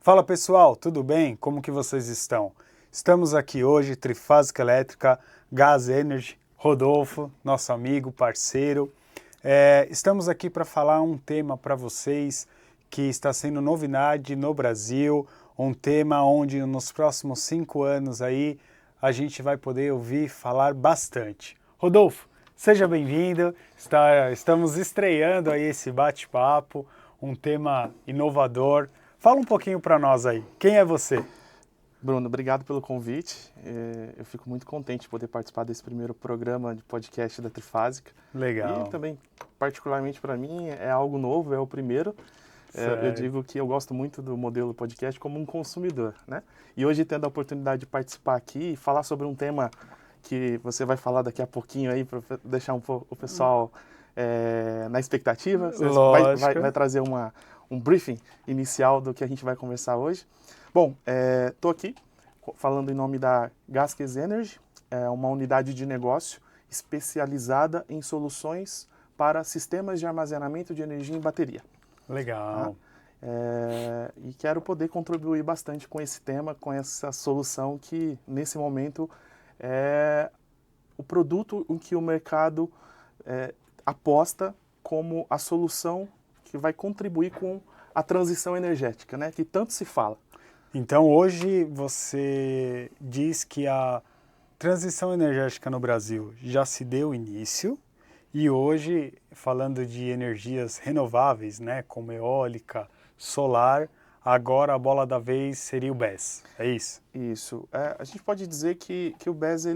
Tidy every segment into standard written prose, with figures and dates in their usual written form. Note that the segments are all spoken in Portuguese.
Fala pessoal, tudo bem? Como que vocês estão? Estamos aqui hoje, Trifásica Elétrica, Gas Energy, Rodolfo, nosso amigo, parceiro. Estamos aqui para falar um tema para vocês que está sendo novidade no Brasil, um tema onde nos próximos 5 anos aí a gente vai poder ouvir falar bastante. Rodolfo, seja bem-vindo, estamos estreando aí esse bate-papo, um tema inovador. Fala um pouquinho para nós aí. Quem é você? Bruno, obrigado pelo convite. Eu fico muito contente de poder participar desse primeiro programa de podcast da Trifásica. Legal. E também, particularmente para mim, é algo novo, é o primeiro. Eu digo que eu gosto muito do modelo podcast como um consumidor, né? E hoje, tendo a oportunidade de participar aqui e falar sobre um tema que você vai falar daqui a pouquinho aí, para deixar o pessoal na expectativa. Você vai trazer um briefing inicial do que a gente vai conversar hoje. Bom, estou aqui falando em nome da Gaskes Energy, uma unidade de negócio especializada em soluções para sistemas de armazenamento de energia em bateria. Legal. Tá? E quero poder contribuir bastante com esse tema, com essa solução que, nesse momento, é o produto em que o mercado aposta como a solução que vai contribuir com a transição energética, né, que tanto se fala. Então, hoje você diz que a transição energética no Brasil já se deu início e hoje, falando de energias renováveis, né, como eólica, solar, agora a bola da vez seria o BESS, é isso? Isso. A gente pode dizer que o BESS,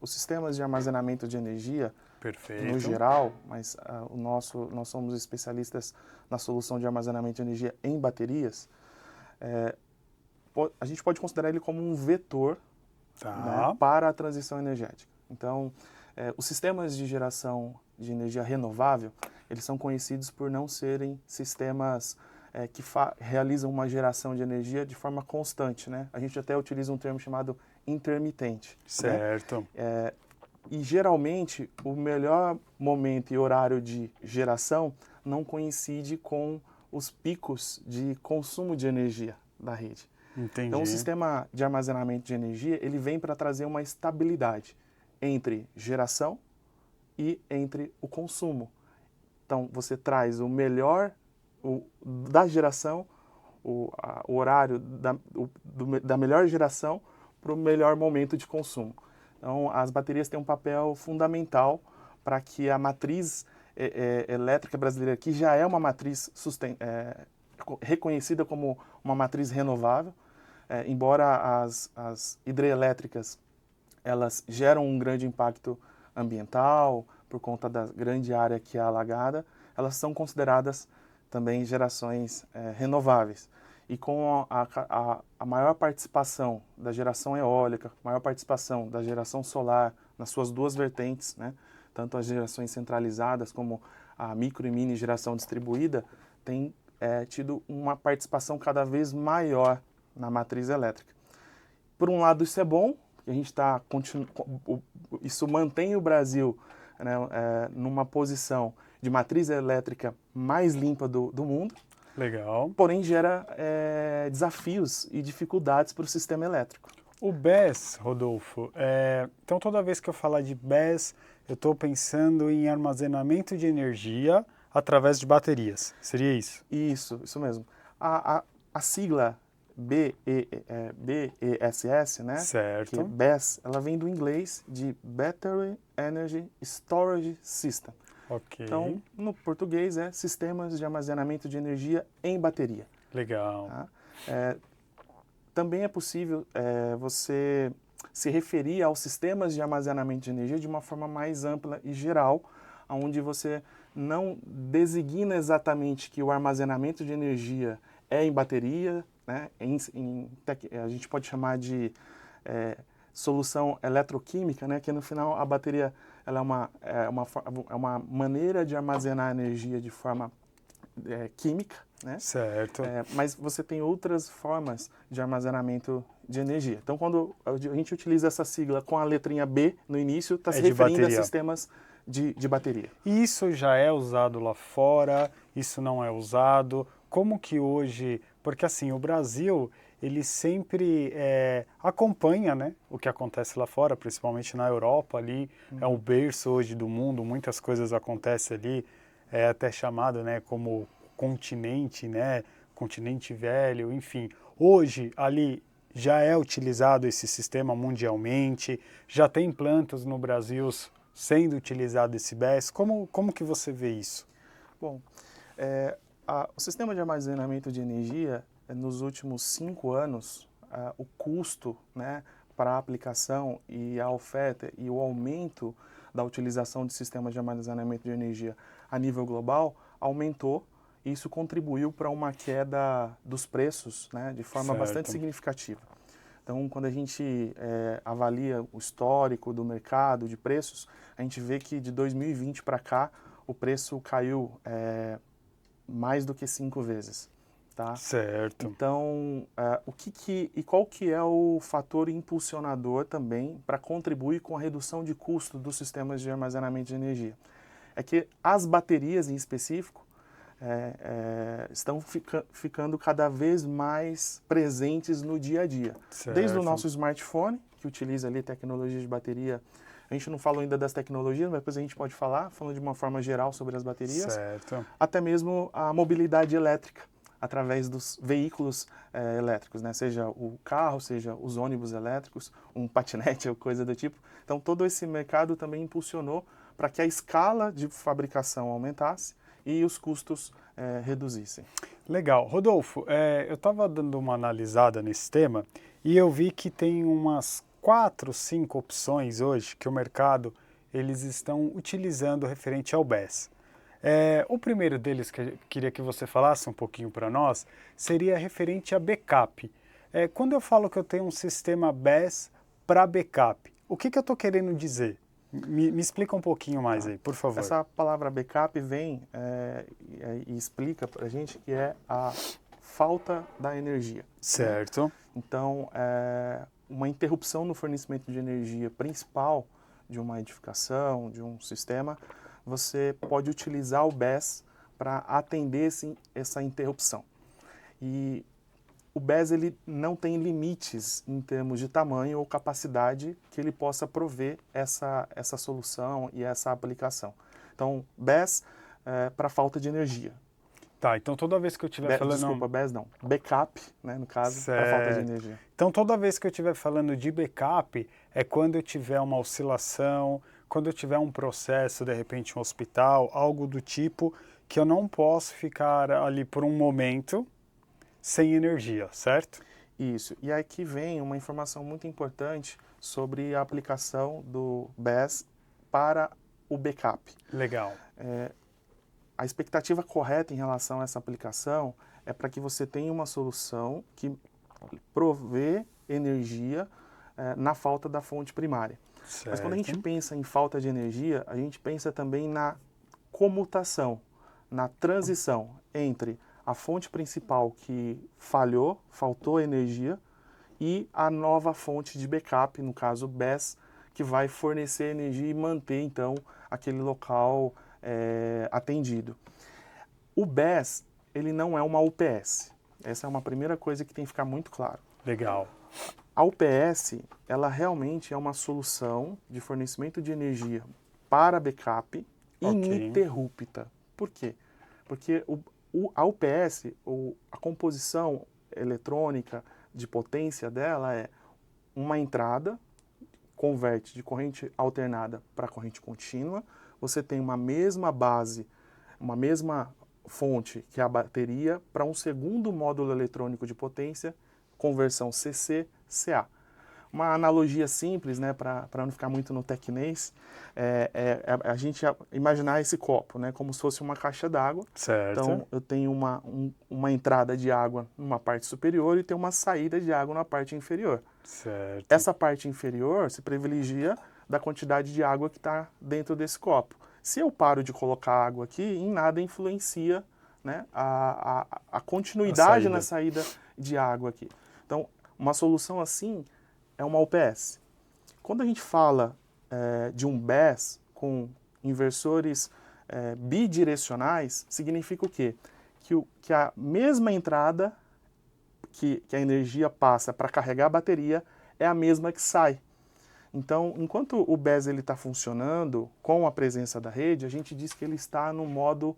os sistemas de armazenamento de energia, Perfeito. no geral, mas nós somos especialistas na solução de armazenamento de energia em baterias, a gente pode considerar ele como um vetor, né, para a transição energética. Então, os sistemas de geração de energia renovável, eles são conhecidos por não serem sistemas que realizam uma geração de energia de forma constante, né? A gente até utiliza um termo chamado intermitente. Certo. Né? E geralmente o melhor momento e horário de geração não coincide com os picos de consumo de energia da rede. Entendi. Então, o sistema de armazenamento de energia, ele vem para trazer uma estabilidade entre geração e entre o consumo. Então, você traz o melhor da geração, o horário da melhor geração para o melhor momento de consumo. Então, as baterias têm um papel fundamental para que a matriz elétrica brasileira, que já é uma matriz reconhecida como uma matriz renovável, embora as hidrelétricas elas geram um grande impacto ambiental por conta da grande área que é alagada, elas são consideradas também gerações renováveis. E com a maior participação da geração eólica, maior participação da geração solar nas suas duas vertentes, né, tanto as gerações centralizadas como a micro e mini geração distribuída, tem tido uma participação cada vez maior na matriz elétrica. Por um lado, isso é bom, a gente isso mantém o Brasil, né, numa posição de matriz elétrica mais limpa do mundo. Legal. Porém, gera desafios e dificuldades para o sistema elétrico. O BESS, Rodolfo, então toda vez que eu falar de BESS, eu estou pensando em armazenamento de energia através de baterias. Seria isso? Isso mesmo. A sigla BESS, né? Certo. Que é BESS, ela vem do inglês de Battery Energy Storage System. Ok. Então, no português é sistemas de armazenamento de energia em bateria. Legal. Tá? Também é possível você se referir aos sistemas de armazenamento de energia de uma forma mais ampla e geral, onde você não designa exatamente que o armazenamento de energia é em bateria, né? A gente pode chamar de solução eletroquímica, né? Que no final a bateria ela é uma maneira de armazenar energia de forma química, né? Certo. Mas você tem outras formas de armazenamento de energia. Então, quando a gente utiliza essa sigla com a letrinha B no início, está se referindo a sistemas de bateria. E isso já é usado lá fora? Isso não é usado? Como que hoje, porque assim, o Brasil, ele sempre acompanha, né, o que acontece lá fora, principalmente na Europa ali, é o berço hoje do mundo, muitas coisas acontecem ali, é até chamado, né, como continente, né, continente velho, enfim. Hoje, ali, já é utilizado esse sistema mundialmente, já tem plantas no Brasil sendo utilizado esse BESS. Como que você vê isso? Bom, o sistema de armazenamento de energia, nos últimos 5 anos, o custo, né, para a aplicação e a oferta e o aumento da utilização de sistemas de armazenamento de energia a nível global aumentou. E isso contribuiu para uma queda dos preços, né, de forma bastante significativa. Então, quando a gente avalia o histórico do mercado de preços, a gente vê que de 2020 para cá o preço caiu mais do que 5 vezes. Tá? Certo. Então, qual que é o fator impulsionador também para contribuir com a redução de custo dos sistemas de armazenamento de energia? É que as baterias em específico estão ficando cada vez mais presentes no dia a dia. Certo. Desde o nosso smartphone, que utiliza ali tecnologia de bateria. A gente não falou ainda das tecnologias, mas depois a gente pode falar, falando de uma forma geral sobre as baterias. Certo. Até mesmo a mobilidade elétrica, através dos veículos elétricos, né? Seja o carro, seja os ônibus elétricos, um patinete ou coisa do tipo. Então, todo esse mercado também impulsionou para que a escala de fabricação aumentasse e os custos reduzissem. Legal. Rodolfo, eu estava dando uma analisada nesse tema e eu vi que tem umas 4, 5 opções hoje que o mercado eles estão utilizando referente ao BESS. O primeiro deles que eu queria que você falasse um pouquinho para nós seria referente a backup. Quando eu falo que eu tenho um sistema BESS para backup, o que eu estou querendo dizer? Me explica um pouquinho mais aí, por favor. Essa palavra backup vem e explica para a gente que é a falta da energia. Certo. Né? Então, uma interrupção no fornecimento de energia principal de uma edificação, de um sistema, você pode utilizar o BESS para atender essa interrupção. E o BESS ele não tem limites em termos de tamanho ou capacidade que ele possa prover essa solução e essa aplicação. Então, BESS para falta de energia. Tá, então toda vez que eu estiver falando... Desculpa, BESS não. Backup, né, no caso, para falta de energia. Então, toda vez que eu estiver falando de backup, é quando eu tiver uma oscilação, quando eu tiver um processo, de repente um hospital, algo do tipo, que eu não posso ficar ali por um momento sem energia, certo? Isso. E aqui vem uma informação muito importante sobre a aplicação do BESS para o backup. Legal. A expectativa correta em relação a essa aplicação é para que você tenha uma solução que provê energia na falta da fonte primária. Certo. Mas quando a gente pensa em falta de energia, a gente pensa também na comutação, na transição entre a fonte principal que faltou energia, e a nova fonte de backup, no caso BESS, que vai fornecer energia e manter, então, aquele local atendido. O BESS, ele não é uma UPS. Essa é uma primeira coisa que tem que ficar muito claro. Legal. A UPS, ela realmente é uma solução de fornecimento de energia para backup ininterrupta. Por quê? Porque a UPS, a composição eletrônica de potência dela é uma entrada, converte de corrente alternada para corrente contínua, você tem uma mesma base, uma mesma fonte, que é a bateria, para um segundo módulo eletrônico de potência, conversão CC-CA. Uma analogia simples, né, para não ficar muito no tecnês, a gente imaginar esse copo, né, como se fosse uma caixa d'água. Certo. Então, eu tenho uma entrada de água numa parte superior e tenho uma saída de água na parte inferior. Certo. Essa parte inferior se privilegia da quantidade de água que está dentro desse copo. Se eu paro de colocar água aqui, em nada influencia, né, a continuidade na saída de água aqui. Então, uma solução assim é uma UPS. Quando a gente fala de um BESS com inversores bidirecionais, significa o quê? Que a mesma entrada que a energia passa para carregar a bateria é a mesma que sai. Então, enquanto o BESS está funcionando com a presença da rede, a gente diz que ele está no modo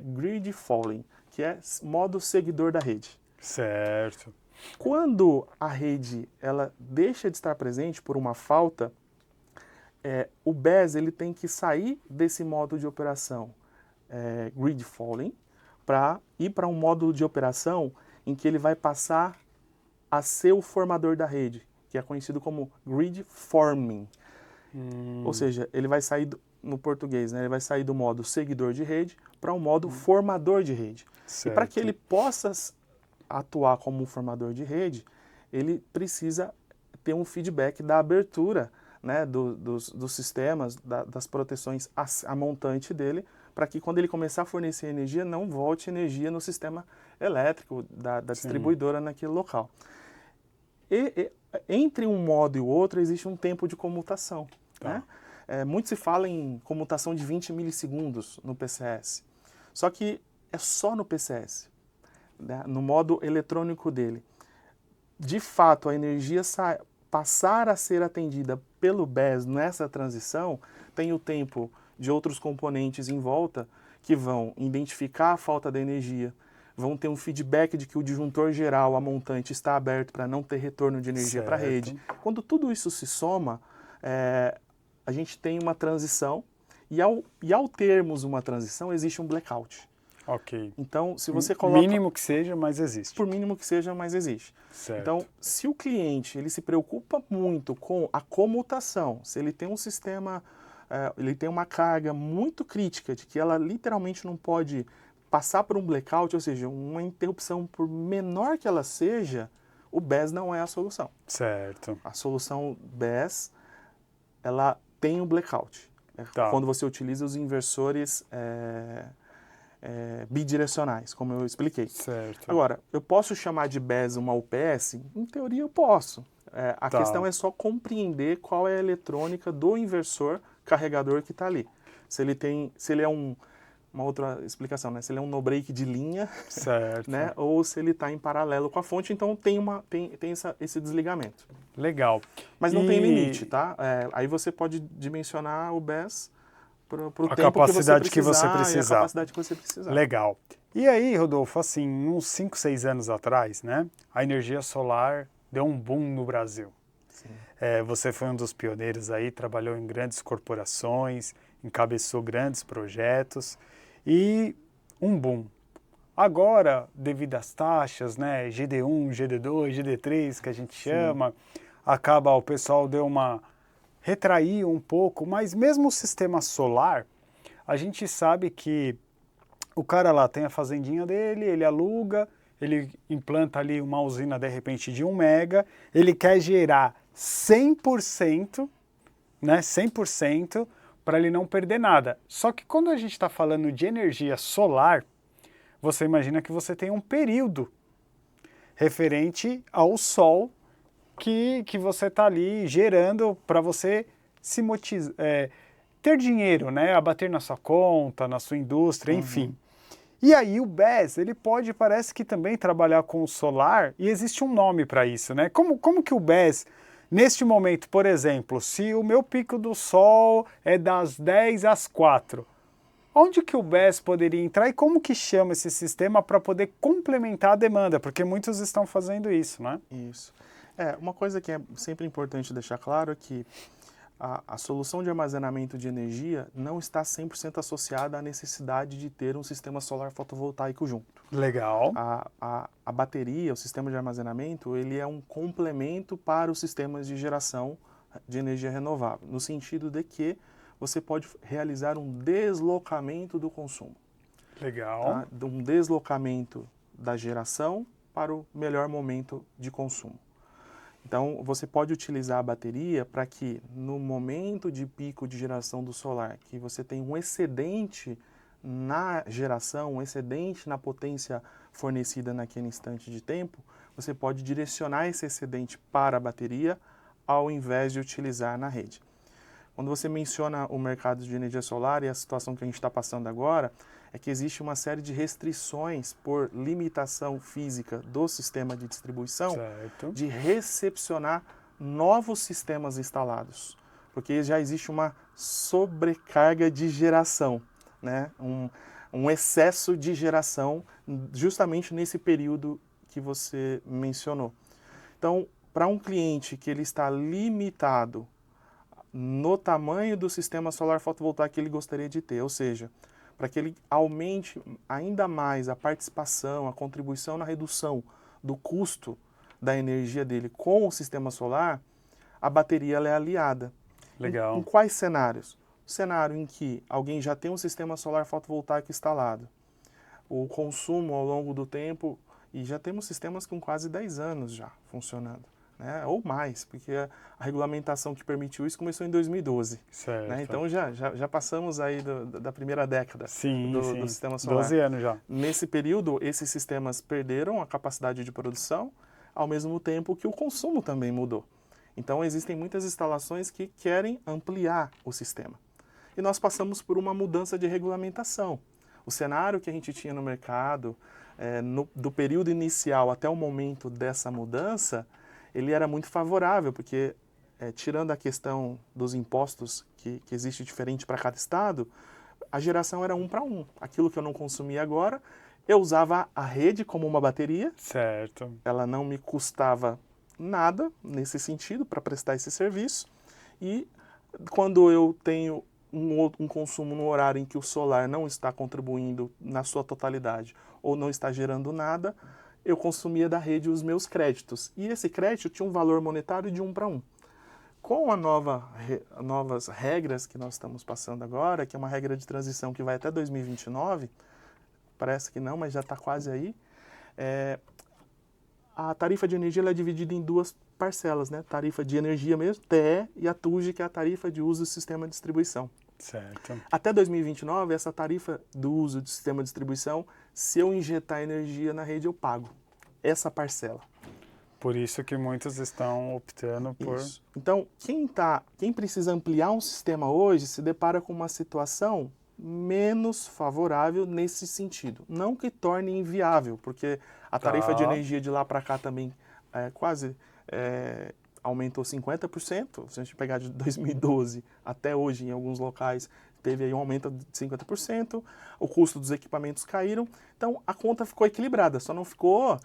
grid following, que é modo seguidor da rede. Certo. Quando a rede ela deixa de estar presente por uma falta, o BESS ele tem que sair desse modo de operação grid following para ir para um modo de operação em que ele vai passar a ser o formador da rede, que é conhecido como grid forming. Ou seja, ele vai sair, no português, né, ele vai sair do modo seguidor de rede para um modo formador de rede. Certo. E para que ele possa atuar como um formador de rede, ele precisa ter um feedback da abertura, né, dos sistemas, das proteções a montante dele, para que quando ele começar a fornecer energia, não volte energia no sistema elétrico da distribuidora naquele local. Entre um modo e o outro existe um tempo de comutação. Tá. Né? Muito se fala em comutação de 20 milissegundos no PCS. Só que é só no PCS, né? No modo eletrônico dele. De fato, a energia passar a ser atendida pelo BESS nessa transição tem o tempo de outros componentes em volta que vão identificar a falta da energia, vão ter um feedback de que o disjuntor geral, a montante, está aberto para não ter retorno de energia para a rede. Quando tudo isso se soma, a gente tem uma transição e ao termos uma transição, existe um blackout. Ok. Então, se você coloca... Mínimo que seja, mas existe. Por mínimo que seja, mas existe. Certo. Então, se o cliente ele se preocupa muito com a comutação, se ele tem um sistema, ele tem uma carga muito crítica de que ela literalmente não pode passar por um blackout, ou seja, uma interrupção por menor que ela seja, o BESS não é a solução. Certo. A solução BESS, ela tem um blackout. Quando você utiliza os inversores bidirecionais, como eu expliquei. Certo. Agora, eu posso chamar de BESS uma UPS? Em teoria eu posso. A questão é só compreender qual é a eletrônica do inversor carregador que está ali. Se ele é uma outra explicação, né? Se ele é um no-break de linha, certo. Né? Ou se ele está em paralelo com a fonte, então tem esse desligamento. Legal. Mas não tem limite, tá? Aí você pode dimensionar o BESS para o tempo capacidade que você precisar. E a capacidade que você precisar. Legal. E aí, Rodolfo, assim, uns 5, 6 anos atrás, né? A energia solar deu um boom no Brasil. Sim. Você foi um dos pioneiros aí, trabalhou em grandes corporações, encabeçou grandes projetos e um boom. Agora, devido às taxas, né, GD1, GD2, GD3, que a gente chama, o pessoal retraiu um pouco, mas mesmo o sistema solar, a gente sabe que o cara lá tem a fazendinha dele, ele aluga, ele implanta ali uma usina de repente de 1 mega, ele quer gerar 100%, né, 100%, para ele não perder nada. Só que quando a gente está falando de energia solar, você imagina que você tem um período referente ao sol que você está ali gerando para você ter dinheiro, né, a bater na sua conta, na sua indústria, enfim. E aí o BESS, ele parece que também trabalhar com o solar, e existe um nome para isso, né? Como que o BESS, neste momento, por exemplo, se o meu pico do sol é das 10 às 4, onde que o BESS poderia entrar e como que chama esse sistema para poder complementar a demanda? Porque muitos estão fazendo isso, né? Isso. Uma coisa que é sempre importante deixar claro é que a solução de armazenamento de energia não está 100% associada à necessidade de ter um sistema solar fotovoltaico junto. Legal. A bateria, o sistema de armazenamento, ele é um complemento para os sistemas de geração de energia renovável, no sentido de que você pode realizar um deslocamento do consumo. Legal. Tá? Um deslocamento da geração para o melhor momento de consumo. Então, você pode utilizar a bateria para que, no momento de pico de geração do solar, que você tem um excedente na geração, um excedente na potência fornecida naquele instante de tempo, você pode direcionar esse excedente para a bateria ao invés de utilizar na rede. Quando você menciona o mercado de energia solar e a situação que a gente está passando agora, é que existe uma série de restrições por limitação física do sistema de distribuição Certo. de recepcionar novos sistemas instalados, porque já existe uma sobrecarga de geração, né? Um excesso de geração justamente nesse período que você mencionou. Então, para um cliente que ele está limitado no tamanho do sistema solar fotovoltaico que ele gostaria de ter, ou seja, para que ele aumente ainda mais a participação, a contribuição na redução do custo da energia dele com o sistema solar, a bateria ela é aliada. Legal. Em quais cenários? O cenário em que alguém já tem um sistema solar fotovoltaico instalado, o consumo ao longo do tempo, e já temos sistemas com quase 10 anos já funcionando, né? Ou mais, porque a regulamentação que permitiu isso começou em 2012. Certo. Né? Então já passamos aí da primeira década do sistema solar. 12 anos já. Nesse período, esses sistemas perderam a capacidade de produção, ao mesmo tempo que o consumo também mudou. Então existem muitas instalações que querem ampliar o sistema. E nós passamos por uma mudança de regulamentação. O cenário que a gente tinha no mercado, do período inicial até o momento dessa mudança, ele era muito favorável, porque tirando a questão dos impostos que existe diferente para cada estado, a geração era 1 para 1. Aquilo que eu não consumia agora, eu usava a rede como uma bateria. Certo. Ela não me custava nada nesse sentido para prestar esse serviço. E quando eu tenho um consumo no horário em que o solar não está contribuindo na sua totalidade ou não está gerando nada, eu consumia da rede os meus créditos. E esse crédito tinha um valor monetário de 1 para 1. Com novas regras que nós estamos passando agora, que é uma regra de transição que vai até 2029, parece que não, mas já está quase aí, a tarifa de energia ela é dividida em duas parcelas, né? Tarifa de energia mesmo, TE, e a TUG, que é a tarifa de uso do sistema de distribuição. Certo. Até 2029, essa tarifa do uso do sistema de distribuição, se eu injetar energia na rede, eu pago essa parcela. Por isso que muitos estão optando por... Isso. Então, quem precisa ampliar um sistema hoje se depara com uma situação menos favorável nesse sentido. Não que torne inviável, porque a tarifa de energia de lá para cá também quase aumentou 50%. Se a gente pegar de 2012 até hoje, em alguns locais, teve aí um aumento de 50%. O custo dos equipamentos caíram. Então, a conta ficou equilibrada, só não ficou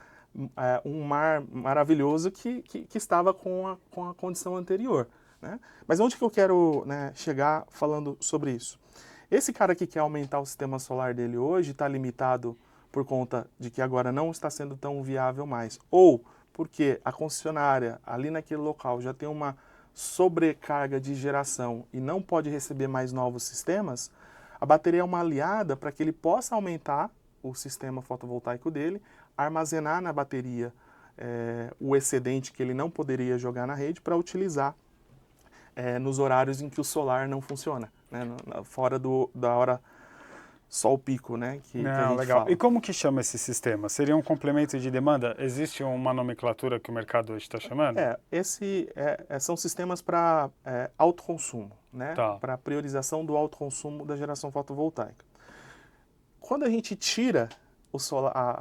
um mar maravilhoso que estava com a condição anterior. Né? Mas onde que eu quero chegar falando sobre isso? Esse cara que quer aumentar o sistema solar dele hoje está limitado por conta de que agora não está sendo tão viável mais. Ou porque a concessionária ali naquele local já tem uma sobrecarga de geração e não pode receber mais novos sistemas, a bateria é uma aliada para que ele possa aumentar o sistema fotovoltaico dele, armazenar na bateria o excedente que ele não poderia jogar na rede para utilizar nos horários em que o solar não funciona, né? Fora da hora sol pico, né? Que a gente legal. fala. E como que chama esse sistema? Seria um complemento de demanda? Existe uma nomenclatura que o mercado hoje está chamando? São sistemas para autoconsumo, né? Tá. Para priorização do autoconsumo da geração fotovoltaica. Quando a gente tira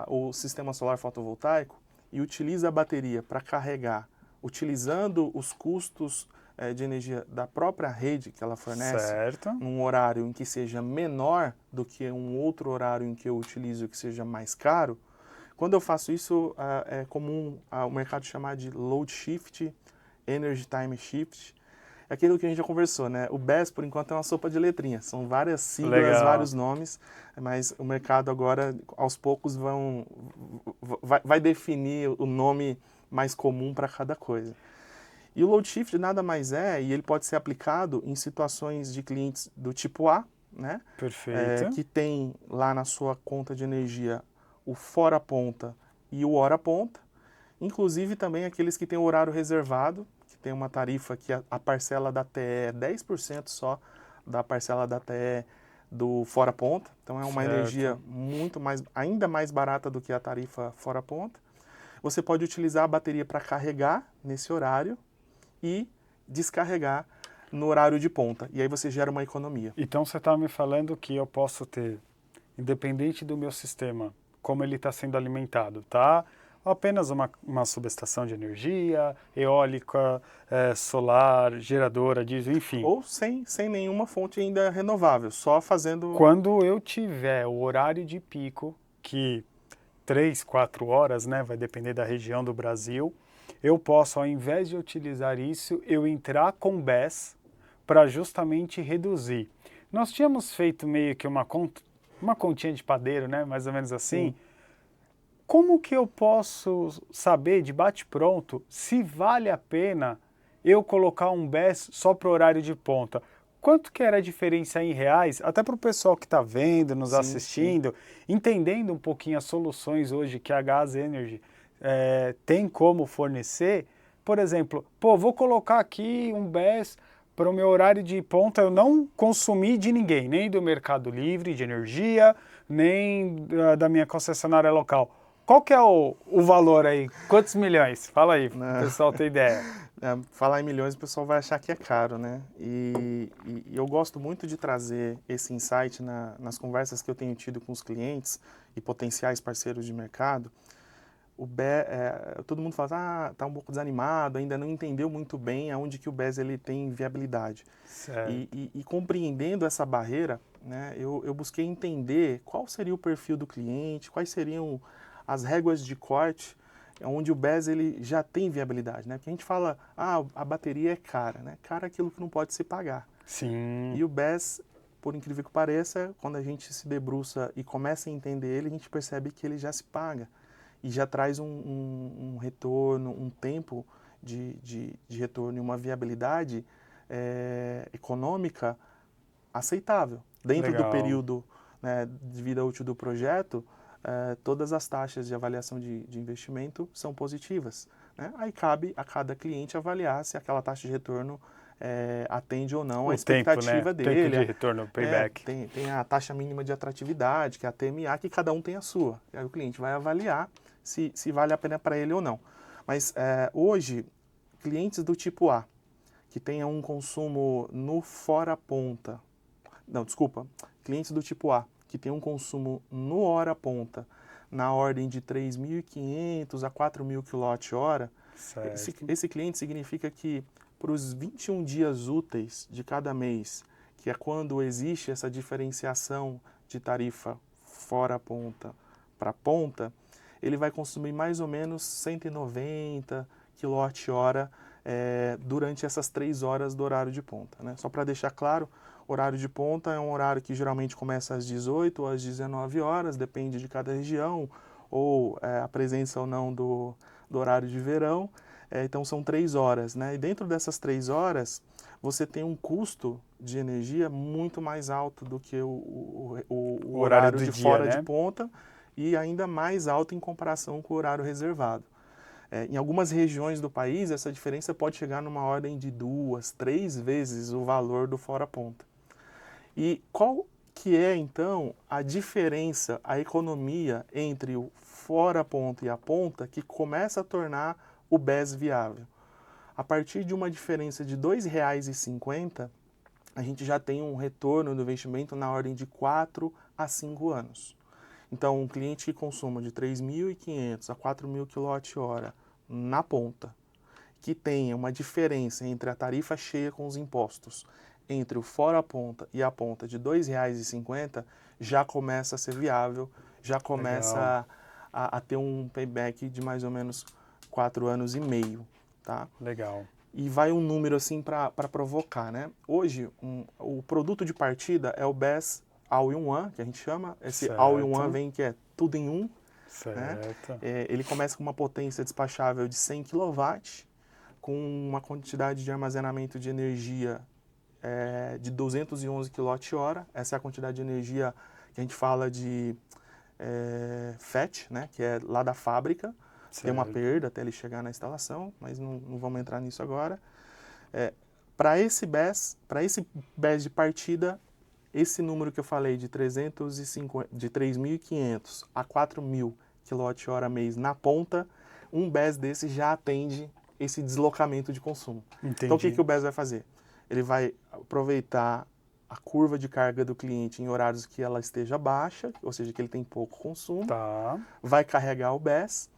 o sistema solar fotovoltaico e utiliza a bateria para carregar, utilizando os custos de energia da própria rede que ela fornece, certo, num horário em que seja menor do que um outro horário em que eu utilizo que seja mais caro, quando eu faço isso, é comum o mercado chamar de load shift, energy time shift. É aquilo que a gente já conversou, né? O BES, por enquanto, é uma sopa de letrinhas. São várias siglas, Legal. vários nomes, mas o mercado agora, aos poucos, vai definir o nome mais comum para cada coisa. E o load shift nada mais e ele pode ser aplicado em situações de clientes do tipo A, né? Perfeito. Que tem lá na sua conta de energia o fora ponta e o hora ponta, inclusive também aqueles que têm o horário reservado, que tem uma tarifa que a parcela da TE é 10% só da parcela da TE do fora ponta, então é uma energia ainda mais barata do que a tarifa fora ponta. Você pode utilizar a bateria para carregar nesse horário e descarregar no horário de ponta. E aí você gera uma economia. Então você está me falando que eu posso ter independente do meu sistema, como ele está sendo alimentado, tá? Apenas uma subestação de energia, eólica, solar, geradora, diesel, enfim. Ou sem nenhuma fonte ainda renovável, só fazendo... Quando eu tiver o horário de pico, que 3, 4 horas, né, vai depender da região do Brasil, eu posso, ao invés de utilizar isso, eu entrar com BESS para justamente reduzir. Nós tínhamos feito meio que uma continha de padeiro, né, mais ou menos assim. Sim. Como que eu posso saber de bate-pronto se vale a pena eu colocar um BESS só para o horário de ponta? Quanto que era a diferença em reais, até para o pessoal que está vendo, nos Sim, sim. assistindo, entendendo um pouquinho as soluções hoje que a Gas Energy tem como fornecer. Por exemplo, vou colocar aqui um BESS para o meu horário de ponta eu não consumir de ninguém, nem do Mercado Livre de energia, nem da minha concessionária local. Qual que é o valor aí? Quantos milhões? Fala aí, para o Não. pessoal ter ideia. Falar em milhões, o pessoal vai achar que é caro, né? E eu gosto muito de trazer esse insight nas conversas que eu tenho tido com os clientes e potenciais parceiros de mercado. Todo mundo fala, tá um pouco desanimado, ainda não entendeu muito bem aonde que o BES ele tem viabilidade. Certo. E compreendendo essa barreira, né, eu busquei entender qual seria o perfil do cliente, quais seriam as réguas de corte onde o BES ele já tem viabilidade, né? Porque a gente fala, a bateria é cara, né? Cara é aquilo que não pode se pagar. Sim. E o BES, por incrível que pareça, quando a gente se debruça e começa a entender ele, a gente percebe que ele já se paga e já traz um retorno, um tempo de retorno e uma viabilidade econômica aceitável. Dentro do Legal. período, né, de vida útil do projeto, todas as taxas de avaliação de investimento são positivas, né? Aí cabe a cada cliente avaliar se aquela taxa de retorno atende ou não a O tempo, né? expectativa Tempo dele. de retorno, payback. Tem a taxa mínima de atratividade, que é a TMA, que cada um tem a sua. E aí o cliente vai avaliar se vale a pena para ele ou não. Mas hoje, clientes do tipo A, que tenham um consumo no fora ponta, não, desculpa, clientes do tipo A, que tem um consumo no hora ponta na ordem de 3.500 a 4.000 kWh, Certo. esse cliente significa que para os 21 dias úteis de cada mês, que é quando existe essa diferenciação de tarifa fora ponta para ponta, ele vai consumir mais ou menos 190 kWh durante essas 3 horas do horário de ponta, né? Só para deixar claro, horário de ponta é um horário que geralmente começa às 18 ou às 19 horas, depende de cada região, ou a presença ou não do horário de verão. Então são 3 horas, né? E dentro dessas 3 horas, você tem um custo de energia muito mais alto do que o Horário horário do de dia, fora de né? ponta e ainda mais alto em comparação com o horário reservado. Em algumas regiões do país, essa diferença pode chegar numa ordem de 2, 3 vezes o valor do fora ponta. E qual que é, então, a diferença, a economia entre o fora ponta e a ponta que começa a tornar o BES viável? A partir de uma diferença de R$ 2,50, a gente já tem um retorno do investimento na ordem de 4 a 5 anos. Então, um cliente que consuma de 3.500 a 4.000 kWh na ponta, que tenha uma diferença entre a tarifa cheia com os impostos, entre o fora ponta e a ponta de R$ 2,50, já começa a ser viável, já Legal. começa a ter um payback de mais ou menos 4 anos e meio, tá? Legal. E vai um número assim para provocar, né? Hoje, o produto de partida é o BES All-in-One, que a gente chama. Esse All-in-One Certo. vem que é tudo em um, né? Certo. Ele começa com uma potência despachável de 100 kW, com uma quantidade de armazenamento de energia de 211 kWh. Essa é a quantidade de energia que a gente fala de FET, né? Que é lá da fábrica. Tem uma Certo. perda até ele chegar na instalação, mas não vamos entrar nisso agora. Para esse BES de partida, esse número que eu falei de 3.500 a 4.000 kWh mês na ponta, um BES desse já atende esse deslocamento de consumo. Então o que Entendi. o BES vai fazer? Ele vai aproveitar a curva de carga do cliente em horários que ela esteja baixa, ou seja, que ele tem pouco consumo, Tá. vai carregar o BESS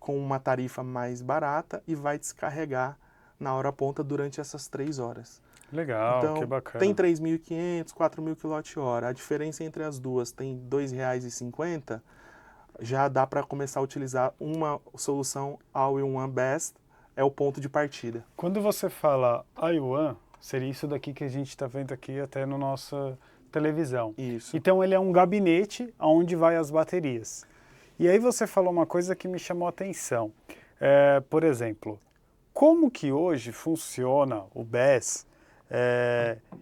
com uma tarifa mais barata e vai descarregar na hora ponta durante essas 3 horas. Legal, que Então, tem bacana. 3.500, 4.000 kWh. A diferença entre as duas tem R$ 2,50. Já dá para começar a utilizar uma solução All-in-One BESS, é o ponto de partida. Quando você fala IOAN, seria isso daqui que a gente está vendo aqui até na nossa televisão. Isso. Então ele é um gabinete onde vai as baterias. E aí você falou uma coisa que me chamou a atenção. Por exemplo, como que hoje funciona o BESS?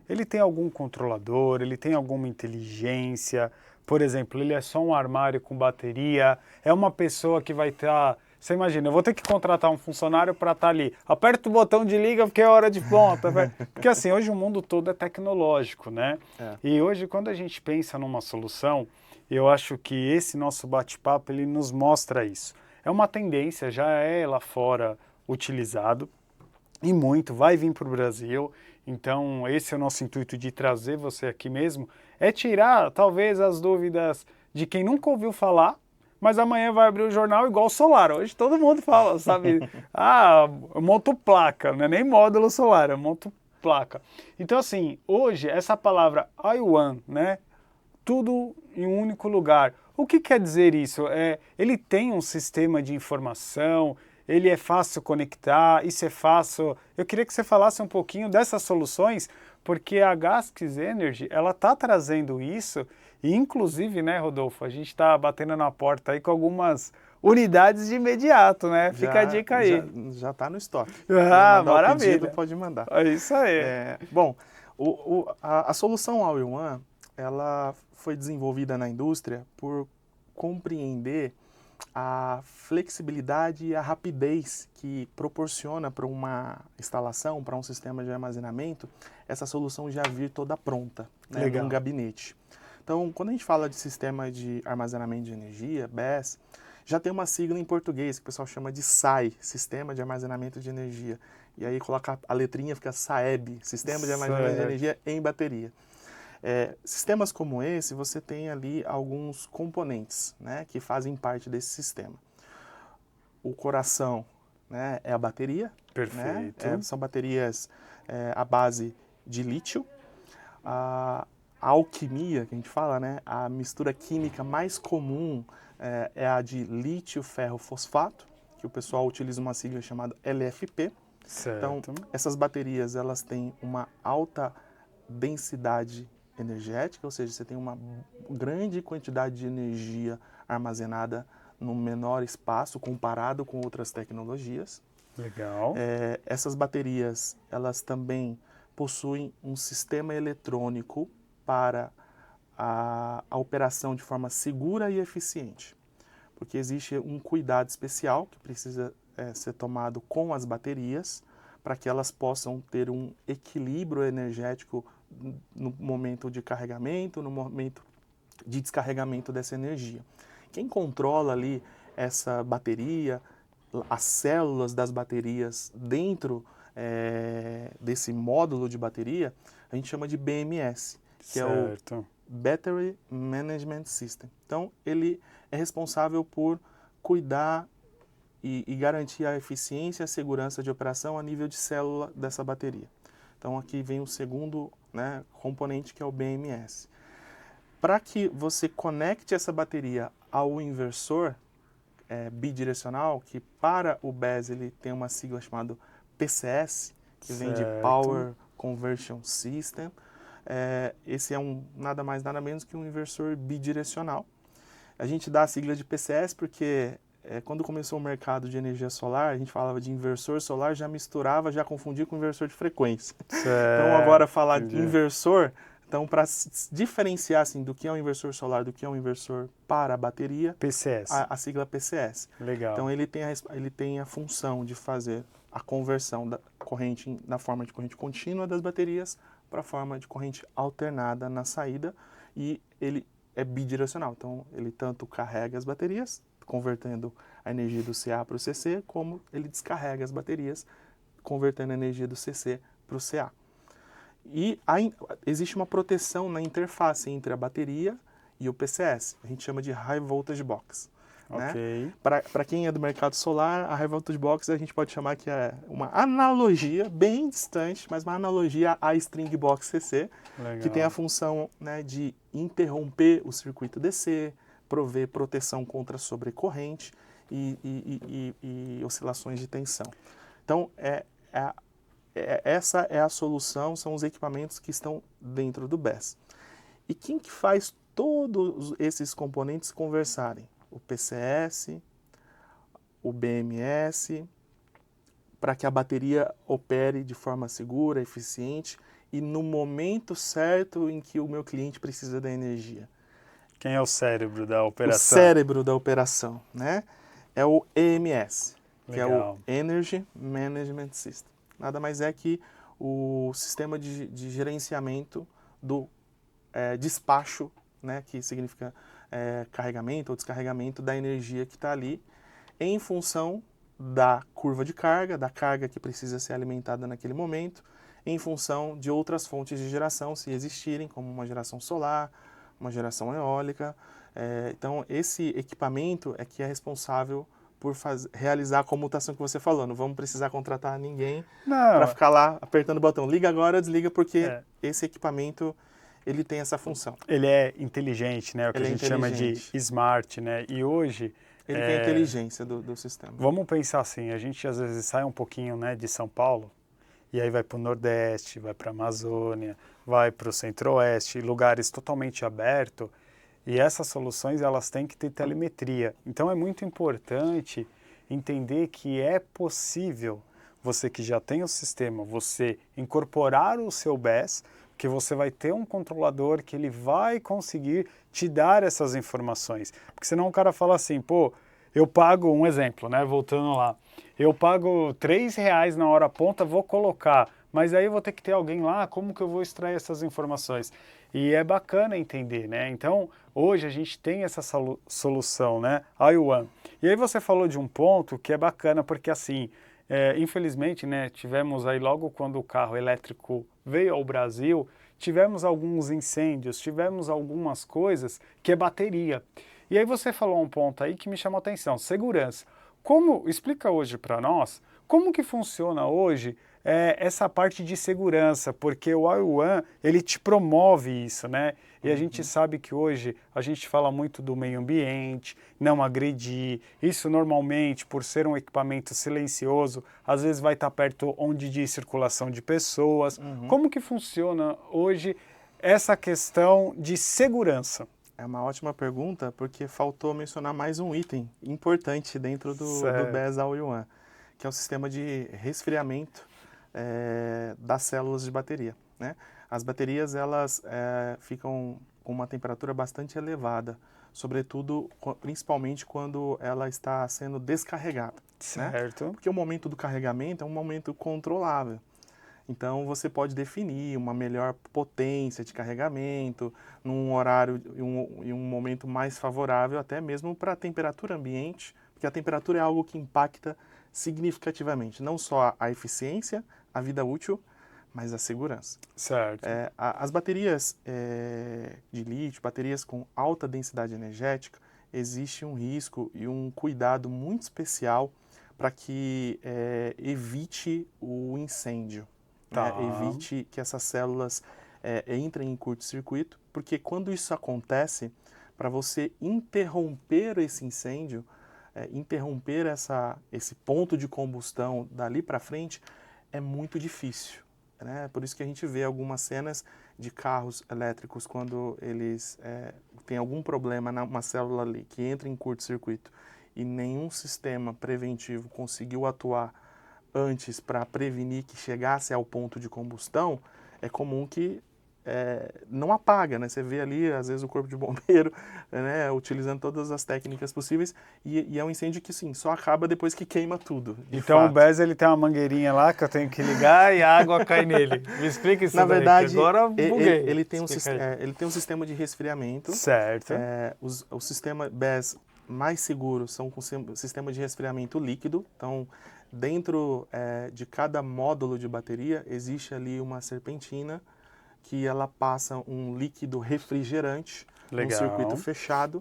Ele tem algum controlador, ele tem alguma inteligência? Por exemplo, ele é só um armário com bateria? É uma pessoa que vai estar... Você imagina, eu vou ter que contratar um funcionário para estar ali. Aperta o botão de liga porque é hora de ponta. Porque assim, hoje o mundo todo é tecnológico, né? É. E hoje, quando a gente pensa numa solução, eu acho que esse nosso bate-papo, ele nos mostra isso. É uma tendência, já é lá fora utilizado, e muito, vai vir para o Brasil. Então, esse é o nosso intuito de trazer você aqui mesmo, é tirar, talvez, as dúvidas de quem nunca ouviu falar, mas amanhã vai abrir o jornal igual o solar. Hoje todo mundo fala, sabe? Eu monto placa, não é nem módulo solar, eu monto placa. Então, assim, hoje, essa palavra IOAN, né? Tudo em um único lugar. O que quer dizer isso? Ele tem um sistema de informação, ele é fácil conectar, isso é fácil. Eu queria que você falasse um pouquinho dessas soluções, porque a Gaskis Energy, ela está trazendo isso, e inclusive, né, Rodolfo, a gente está batendo na porta aí com algumas unidades de imediato, né? Fica a dica aí. Já está no estoque. Ah, Mandar o pedido, maravilha. pode mandar. É isso aí. Bom, a solução All-in-One, ela foi desenvolvida na indústria por compreender a flexibilidade e a rapidez que proporciona para uma instalação, para um sistema de armazenamento, essa solução já vir toda pronta, né, num gabinete. Então, quando a gente fala de sistema de armazenamento de energia, BESS, já tem uma sigla em português que o pessoal chama de SAE, Sistema de Armazenamento de Energia. E aí coloca a letrinha, fica SAEB, Sistema de Armazenamento de Energia em Bateria. Sistemas como esse, você tem ali alguns componentes, né, que fazem parte desse sistema. O coração, né, é a bateria. Perfeito. Né? São baterias à base de lítio. A alquimia, que a gente fala, né, a mistura química mais comum é a de lítio-ferro-fosfato, que o pessoal utiliza uma sigla chamada LFP. Certo. Então, essas baterias, elas têm uma alta densidade energética, ou seja, você tem uma grande quantidade de energia armazenada num menor espaço comparado com outras tecnologias. Legal. Essas baterias, elas também possuem um sistema eletrônico para a operação de forma segura e eficiente, porque existe um cuidado especial que precisa ser tomado com as baterias para que elas possam ter um equilíbrio energético no momento de carregamento, no momento de descarregamento dessa energia. Quem controla ali essa bateria, as células das baterias dentro desse módulo de bateria, a gente chama de BMS, que é o Battery Management System. Então, ele é responsável por cuidar e garantir a eficiência e a segurança de operação a nível de célula dessa bateria. Então, aqui vem o segundo, né, componente, que é o BMS. Para que você conecte essa bateria ao inversor bidirecional, que para o BESS ele tem uma sigla chamada PCS, que vem de Power Conversion System. Esse é nada mais, nada menos que um inversor bidirecional. A gente dá a sigla de PCS porque quando começou o mercado de energia solar, a gente falava de inversor solar, já misturava, já confundia com inversor de frequência. Então agora falar de inversor, então para diferenciar assim, do que é um inversor solar, do que é um inversor para a bateria, PCS. A sigla PCS. Legal. Então ele tem a função de fazer a conversão da corrente na forma de corrente contínua das baterias para a forma de corrente alternada na saída, e ele é bidirecional. Então ele tanto carrega as baterias, convertendo a energia do CA para o CC, como ele descarrega as baterias, convertendo a energia do CC para o CA. E existe uma proteção na interface entre a bateria e o PCS. A gente chama de High Voltage Box. Né? Ok. Para quem é do mercado solar, a High Voltage Box a gente pode chamar que é uma analogia bem distante, mas uma analogia à String Box CC, Legal. que tem a função, né, de interromper o circuito DC, prover proteção contra sobrecorrente e oscilações de tensão. Então, essa é a solução, são os equipamentos que estão dentro do BESS. E quem que faz todos esses componentes conversarem? O PCS, o BMS, para que a bateria opere de forma segura, eficiente e no momento certo em que o meu cliente precisa da energia. Quem é o cérebro da operação? O cérebro da operação, né? É o EMS, que é o Legal. Energy Management System. Nada mais é que o sistema de gerenciamento do despacho, né, que significa carregamento ou descarregamento da energia que está ali, em função da curva de carga, da carga que precisa ser alimentada naquele momento, em função de outras fontes de geração, se existirem, como uma geração solar, uma geração eólica. Então, esse equipamento é que é responsável por realizar a comutação que você falou. Não vamos precisar contratar ninguém para ficar lá apertando o botão. Liga agora, desliga, porque esse equipamento ele tem essa função. Ele é inteligente, né? O que a gente chama de smart, né? E hoje... Ele tem a inteligência do sistema. Vamos pensar assim, a gente às vezes sai um pouquinho, né, de São Paulo, e aí vai para o Nordeste, vai para a Amazônia, vai para o Centro-Oeste, lugares totalmente abertos, e essas soluções elas têm que ter telemetria. Então é muito importante entender que é possível, você que já tem o sistema, você incorporar o seu BESS, que você vai ter um controlador que ele vai conseguir te dar essas informações. Porque senão o cara fala assim, pô, eu pago, um exemplo, né, voltando lá, eu pago R$3 na hora ponta, vou colocar, mas aí eu vou ter que ter alguém lá, como que eu vou extrair essas informações? E é bacana entender, né? Então, hoje a gente tem essa solução, né, IOONE. E aí você falou de um ponto que é bacana, porque assim, infelizmente, né, tivemos aí logo quando o carro elétrico veio ao Brasil, tivemos alguns incêndios, tivemos algumas coisas que é bateria. E aí você falou um ponto aí que me chamou a atenção, segurança. Explica hoje para nós, como que funciona hoje essa parte de segurança, porque o IOONE, ele te promove isso, né? E a gente sabe que hoje a gente fala muito do meio ambiente, não agredir. Isso normalmente, por ser um equipamento silencioso, às vezes vai estar perto onde de circulação de pessoas. Como que funciona hoje essa questão de segurança? É uma ótima pergunta, porque faltou mencionar mais um item importante dentro do BESS IOONE, que é o sistema de resfriamento das células de bateria, né? As baterias, elas ficam com uma temperatura bastante elevada, sobretudo, principalmente quando ela está sendo descarregada. Certo. Né? Porque o momento do carregamento é um momento controlável. Então, você pode definir uma melhor potência de carregamento, num horário e um momento mais favorável, até mesmo para a temperatura ambiente, porque a temperatura é algo que impacta significativamente, não só a eficiência, a vida útil, mas a segurança. Certo. As baterias de lítio, baterias com alta densidade energética, existe um risco e um cuidado muito especial para que evite o incêndio. Tá. Evite que essas células entrem em curto-circuito, porque quando isso acontece, para você interromper esse incêndio, interromper esse ponto de combustão dali para frente, é muito difícil. Né? Por isso que a gente vê algumas cenas de carros elétricos quando eles têm algum problema numa célula ali que entra em curto-circuito e nenhum sistema preventivo conseguiu atuar antes para prevenir que chegasse ao ponto de combustão, é comum que não apaga, né? Você vê ali, às vezes, o corpo de bombeiro, né, utilizando todas as técnicas possíveis, e é um incêndio que, sim, só acaba depois que queima tudo. Então fato. O BESS, ele tem uma mangueirinha lá que eu tenho que ligar e a água cai nele. Me explica isso. Na verdade, agora buguei. Ele tem um sistema de resfriamento. Certo. O sistema BESS mais seguro são com o sistema de resfriamento líquido, então dentro de cada módulo de bateria existe ali uma serpentina que ela passa um líquido refrigerante num circuito fechado,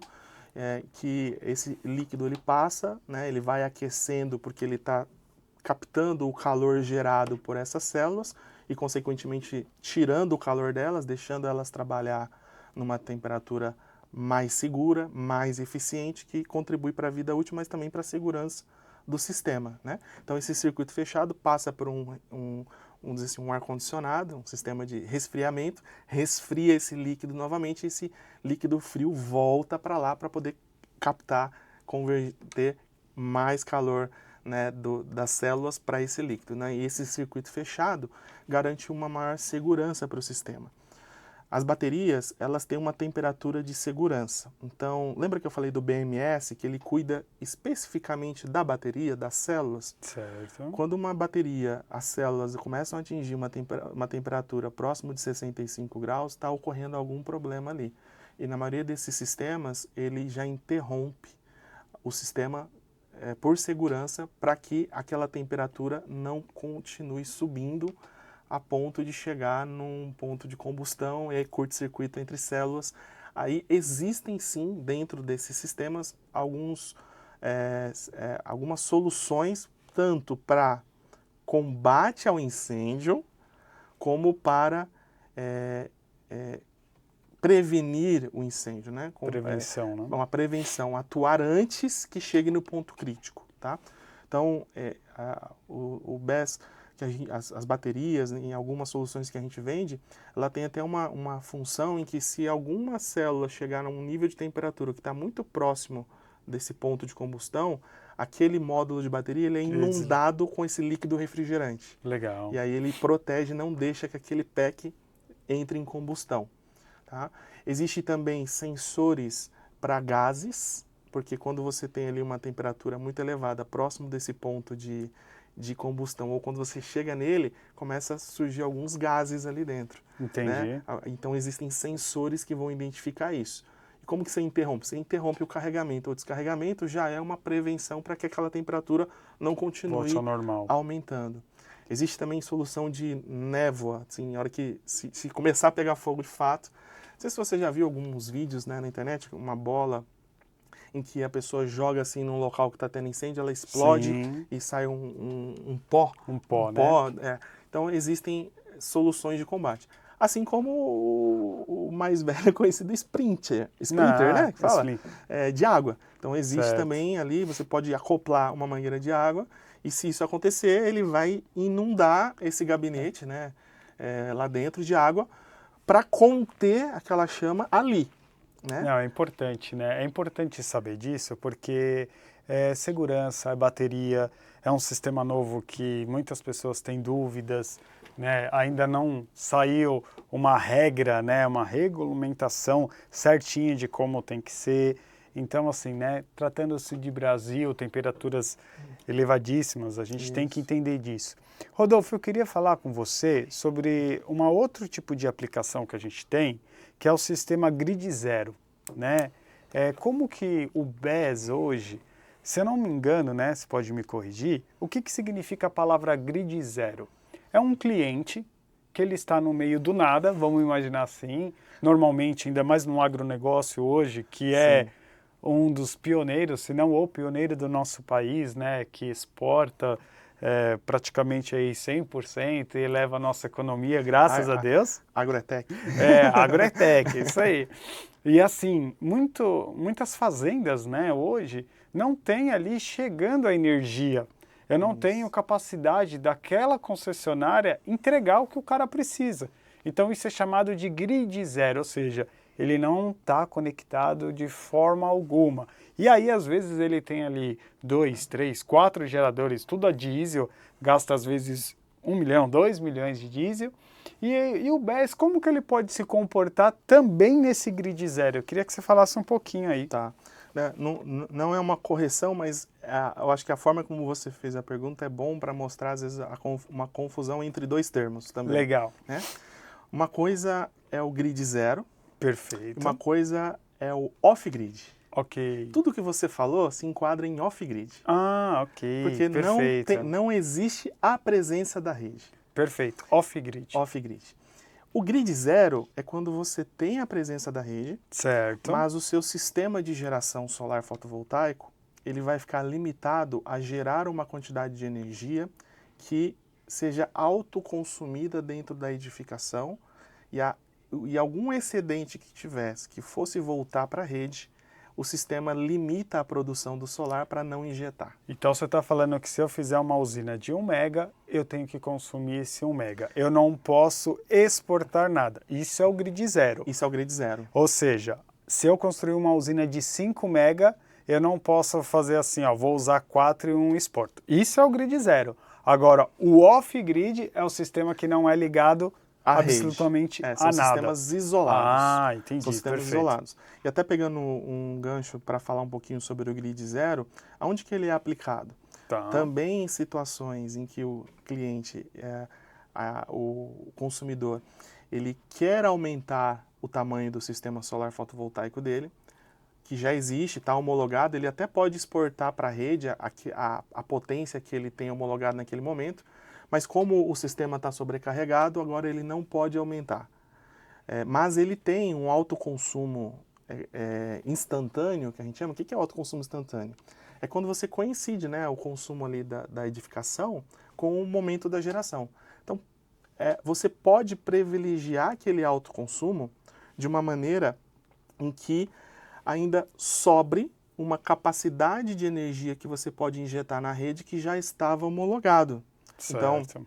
que esse líquido ele passa, né, ele vai aquecendo porque ele está captando o calor gerado por essas células e, consequentemente, tirando o calor delas, deixando elas trabalhar numa temperatura mais segura, mais eficiente, que contribui para a vida útil, mas também para a segurança do sistema, né? Então, esse circuito fechado passa por vamos dizer assim, um ar-condicionado, um sistema de resfriamento, resfria esse líquido novamente, e esse líquido frio volta para lá para poder captar, converter mais calor, né, das células para esse líquido, né? E esse circuito fechado garante uma maior segurança para o sistema. As baterias, elas têm uma temperatura de segurança. Então, lembra que eu falei do BMS, que ele cuida especificamente da bateria, das células? Certo. Quando uma bateria, as células começam a atingir uma temperatura próxima de 65 graus, está ocorrendo algum problema ali. E na maioria desses sistemas, ele já interrompe o sistema por segurança para que aquela temperatura não continue subindo a ponto de chegar num ponto de combustão e curto-circuito entre células. Aí existem sim, dentro desses sistemas, algumas soluções, tanto para combate ao incêndio, como para prevenir o incêndio, né? Prevenção, né? Uma prevenção, atuar antes que chegue no ponto crítico, tá? Então, o BESS, as baterias, em algumas soluções que a gente vende, ela tem até uma função em que, se alguma célula chegar a um nível de temperatura que está muito próximo desse ponto de combustão, aquele módulo de bateria ele é inundado com esse líquido refrigerante. Legal. E aí ele protege, não deixa que aquele pack entre em combustão. Tá? Existem também sensores para gases, porque quando você tem ali uma temperatura muito elevada, próximo desse ponto de combustão, ou quando você chega nele, começa a surgir alguns gases ali dentro. Entendi. Né? Então existem sensores que vão identificar isso. E como que você interrompe? Você interrompe o carregamento ou descarregamento, já é uma prevenção para que aquela temperatura não continue aumentando. Existe também solução de névoa, assim, na hora que se começar a pegar fogo de fato. Não sei se você já viu alguns vídeos, né, na internet, uma bola em que a pessoa joga assim num local que está tendo incêndio, ela explode. Sim. E sai um pó. Um pó, né? Então existem soluções de combate. Assim como o mais velho conhecido Sprinter, né? Que fala, de água. Então existe também ali, você pode acoplar uma mangueira de água, e se isso acontecer, ele vai inundar esse gabinete, né, lá dentro de água, para conter aquela chama ali. Né? Não, é importante, né? É importante saber disso, porque segurança, bateria, é um sistema novo que muitas pessoas têm dúvidas, né? Ainda não saiu uma regra, né? Uma regulamentação certinha de como tem que ser. Então, assim, né? Tratando-se de Brasil, temperaturas elevadíssimas, a gente tem que entender disso. Rodolfo, eu queria falar com você sobre um outro tipo de aplicação que a gente tem, que é o sistema Grid Zero, né? Como que o BESS hoje, se eu não me engano, né, você pode me corrigir, o que significa a palavra Grid Zero? É um cliente que ele está no meio do nada, vamos imaginar assim, normalmente, ainda mais no agronegócio hoje, que é um dos pioneiros, se não o pioneiro do nosso país, né, que exporta praticamente aí 100% e eleva a nossa economia, graças a Deus. Agrotech. Agrotech, isso aí. E assim, muitas fazendas, né, hoje, não tem ali chegando a energia. Eu não tenho capacidade daquela concessionária entregar o que o cara precisa. Então isso é chamado de grid zero, ou seja, ele não está conectado de forma alguma. E aí, às vezes, ele tem ali 2, 3, 4 geradores, tudo a diesel, gasta às vezes 1 milhão, 2 milhões de diesel. E o BESS, como que ele pode se comportar também nesse grid zero? Eu queria que você falasse um pouquinho aí. Tá. Não é uma correção, mas eu acho que a forma como você fez a pergunta é bom para mostrar, às vezes, uma confusão entre dois termos também. Legal. Né? Uma coisa é o grid zero. Perfeito. Uma coisa é o off-grid. Ok. Tudo que você falou se enquadra em off-grid. Ah, ok. Porque Perfeito. não existe a presença da rede. Perfeito. Off-grid. Off-grid. O grid zero é quando você tem a presença da rede, Certo. mas o seu sistema de geração solar fotovoltaico, ele vai ficar limitado a gerar uma quantidade de energia que seja autoconsumida dentro da edificação e algum excedente que tivesse, que fosse voltar para a rede, o sistema limita a produção do solar para não injetar. Então você está falando que se eu fizer uma usina de 1 mega, eu tenho que consumir esse 1 mega. Eu não posso exportar nada. Isso é o grid zero. Isso é o grid zero. Ou seja, se eu construir uma usina de 5 mega, eu não posso fazer assim, ó, vou usar 4 e um exporto. Isso é o grid zero. Agora, o off-grid é o sistema que não é ligado absolutamente a são nada. sistemas isolados. Ah, entendi. São sistemas Perfeito. isolados. E até pegando um gancho para falar um pouquinho sobre o grid zero, aonde que ele é aplicado? Tá. Também em situações em que o cliente, o consumidor, ele quer aumentar o tamanho do sistema solar fotovoltaico dele, que já existe, está homologado, ele até pode exportar para a rede a potência que ele tem homologado naquele momento, mas como o sistema está sobrecarregado, agora ele não pode aumentar. Mas ele tem um autoconsumo instantâneo, que a gente chama. O que é autoconsumo instantâneo? É quando você coincide, né, o consumo ali da edificação com o momento da geração. Então, você pode privilegiar aquele autoconsumo de uma maneira em que ainda sobre uma capacidade de energia que você pode injetar na rede que já estava homologado. Certo. Então,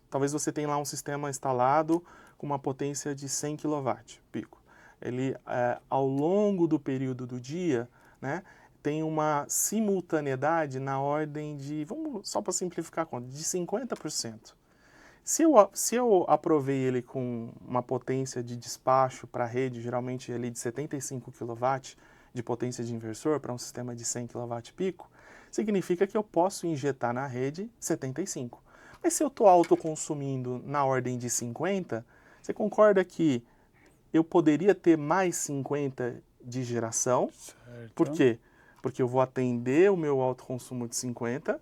talvez você tenha lá um sistema instalado com uma potência de 100 kW pico. Ele, ao longo do período do dia, né, tem uma simultaneidade na ordem de, vamos só para simplificar a conta, de 50%. Se eu aprovei ele com uma potência de despacho para a rede, geralmente ali de 75 kW de potência de inversor para um sistema de 100 kW pico, significa que eu posso injetar na rede 75. Mas se eu estou autoconsumindo na ordem de 50, você concorda que eu poderia ter mais 50 de geração? Certo. Por quê? Porque eu vou atender o meu autoconsumo de 50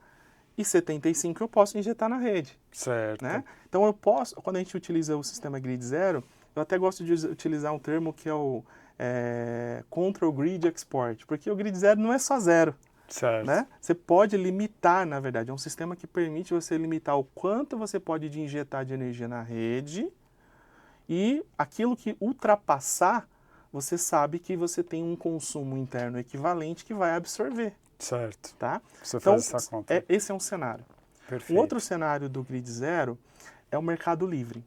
e 75 eu posso injetar na rede. Certo. Né? Então eu posso, quando a gente utiliza o sistema grid zero, eu até gosto de utilizar um termo que é o control grid export, porque o grid zero não é só zero. Certo. Né? Você pode limitar, na verdade, é um sistema que permite você limitar o quanto você pode injetar de energia na rede e aquilo que ultrapassar, você sabe que você tem um consumo interno equivalente que vai absorver. Certo. Tá? Você Então, faz essa conta. esse é um cenário. Perfeito. Um outro cenário do grid zero é o mercado livre.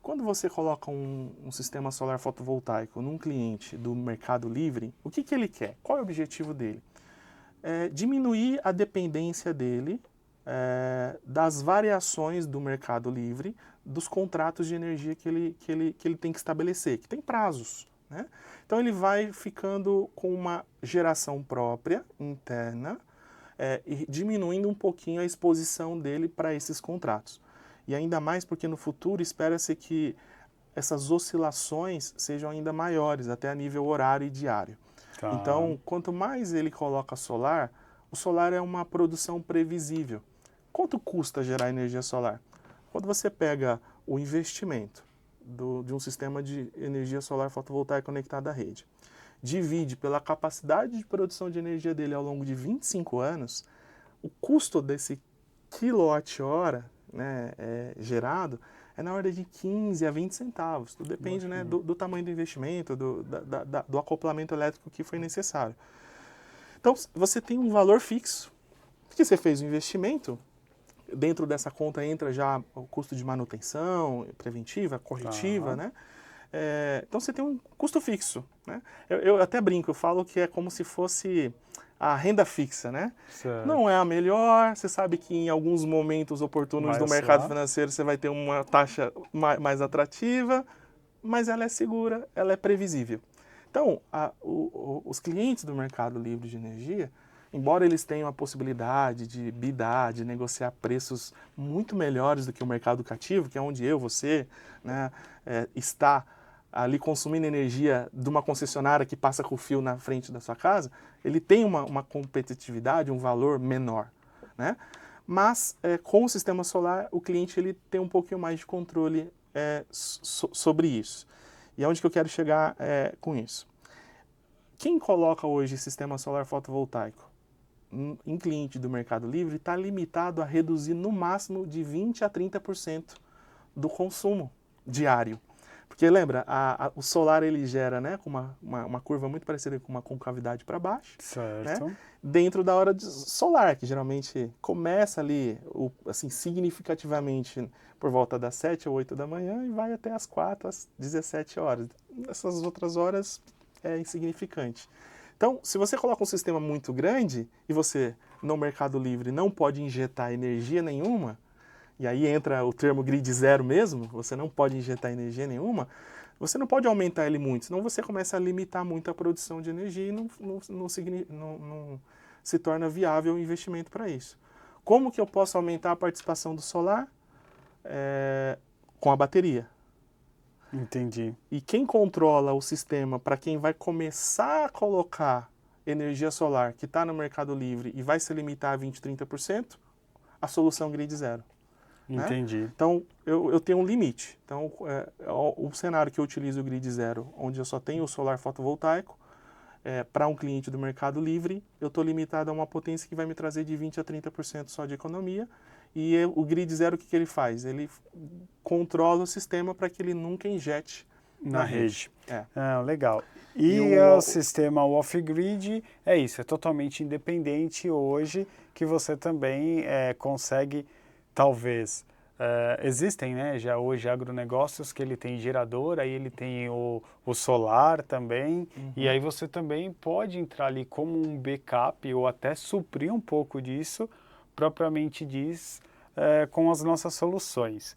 Quando você coloca um sistema solar fotovoltaico num cliente do mercado livre, o que ele quer? Qual é o objetivo dele? Diminuir a dependência dele das variações do mercado livre, dos contratos de energia que ele tem que estabelecer, que tem prazos. Né? Então ele vai ficando com uma geração própria, interna, e diminuindo um pouquinho a exposição dele para esses contratos. E ainda mais porque no futuro espera-se que essas oscilações sejam ainda maiores, até a nível horário e diário. Tá. Então, quanto mais ele coloca solar, o solar é uma produção previsível. Quanto custa gerar energia solar? Quando você pega o investimento de um sistema de energia solar fotovoltaica conectado à rede, divide pela capacidade de produção de energia dele ao longo de 25 anos, o custo desse quilowatt-hora, né, gerado é na ordem de 15 a 20 centavos. Tudo depende, né, do tamanho do investimento, do acoplamento elétrico que foi necessário. Então, você tem um valor fixo, porque você fez o investimento, dentro dessa conta entra já o custo de manutenção preventiva, corretiva, né? Então você tem um custo fixo, né? Eu até brinco, eu falo que é como se fosse a renda fixa, né? Certo. Não é a melhor, você sabe que em alguns momentos oportunos do mercado financeiro você vai ter uma taxa mais atrativa, mas ela é segura, ela é previsível. Então, os clientes do mercado livre de energia, embora eles tenham a possibilidade de bidar, de negociar preços muito melhores do que o mercado cativo, que é onde você, né, está ali consumindo energia de uma concessionária que passa com o fio na frente da sua casa, ele tem uma competitividade, um valor menor, né? Mas com o sistema solar, o cliente ele tem um pouquinho mais de controle sobre isso. E aonde que eu quero chegar com isso? Quem coloca hoje sistema solar fotovoltaico em cliente do Mercado Livre está limitado a reduzir no máximo de 20% a 30% do consumo diário. Porque lembra, o solar ele gera, né, com uma curva muito parecida com uma concavidade para baixo, Certo. né, dentro da hora solar, que geralmente começa ali assim, significativamente por volta das 7 ou 8 da manhã e vai até as 4, às 17 horas. Essas outras horas é insignificante. Então, se você coloca um sistema muito grande e você, no Mercado Livre, não pode injetar energia nenhuma, e aí entra o termo grid zero mesmo, você não pode injetar energia nenhuma, você não pode aumentar ele muito, senão você começa a limitar muito a produção de energia e não se torna viável o investimento para isso. Como que eu posso aumentar a participação do solar? Com a bateria. Entendi. E quem controla o sistema para quem vai começar a colocar energia solar que está no Mercado Livre e vai se limitar a 20%, 30%, a solução grid zero. Entendi. Né? Então, eu tenho um limite. Então, o cenário que eu utilizo o grid zero, onde eu só tenho o solar fotovoltaico, para um cliente do Mercado Livre, eu estou limitado a uma potência que vai me trazer de 20% a 30% só de economia. E o grid zero, o que ele faz? Ele controla o sistema para que ele nunca injete na rede. Legal. E o sistema off-grid é isso, é totalmente independente hoje, que você também consegue, talvez, existem, né, já hoje agronegócios que ele tem gerador, aí ele tem o solar também, e aí você também pode entrar ali como um backup ou até suprir um pouco disso, propriamente diz, com as nossas soluções.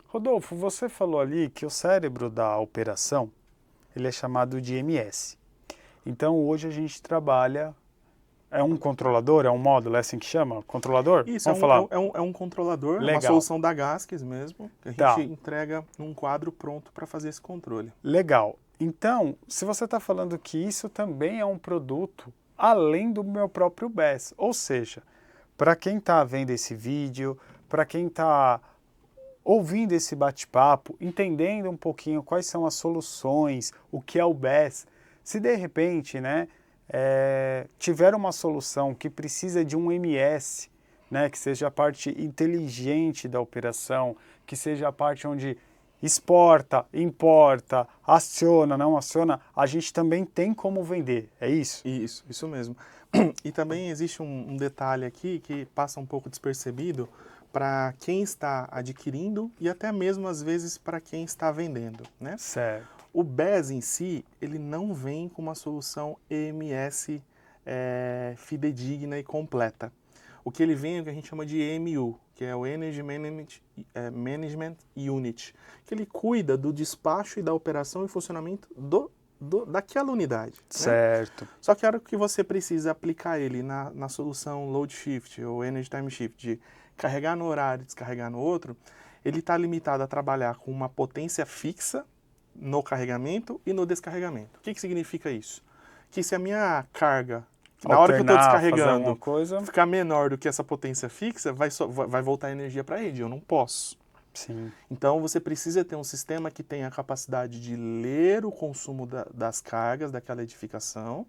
Rodolfo, você falou ali que o cérebro da operação, ele é chamado de MS. Então hoje a gente trabalha, é um controlador, é um módulo, é assim que chama? Controlador? Isso, é um controlador, Legal. Uma solução da Gaskes mesmo, que a gente entrega num quadro pronto para fazer esse controle. Legal. Então, se você está falando que isso também é um produto além do meu próprio BESS, ou seja, para quem está vendo esse vídeo, para quem está ouvindo esse bate-papo, entendendo um pouquinho quais são as soluções, o que é o BESS, se de repente, né, tiver uma solução que precisa de um MS, né, que seja a parte inteligente da operação, que seja a parte onde exporta, importa, aciona, não aciona, a gente também tem como vender, é isso? Isso mesmo. E também existe um detalhe aqui que passa um pouco despercebido para quem está adquirindo e até mesmo às vezes para quem está vendendo, né? Certo. O BESS em si, ele não vem com uma solução EMS fidedigna e completa. O que ele vem é o que a gente chama de EMU, que é o Energy Management Unit, que ele cuida do despacho e da operação e funcionamento daquela unidade. Certo. Né? Só que a hora que você precisa aplicar ele na solução Load Shift ou Energy Time Shift, de carregar no horário e descarregar no outro, ele está limitado a trabalhar com uma potência fixa no carregamento e no descarregamento. O que significa isso? Que se a minha carga, na hora que eu estou descarregando, ficar menor do que essa potência fixa, vai voltar energia para a rede. Eu não posso. Sim. Então você precisa ter um sistema que tenha a capacidade de ler o consumo das cargas daquela edificação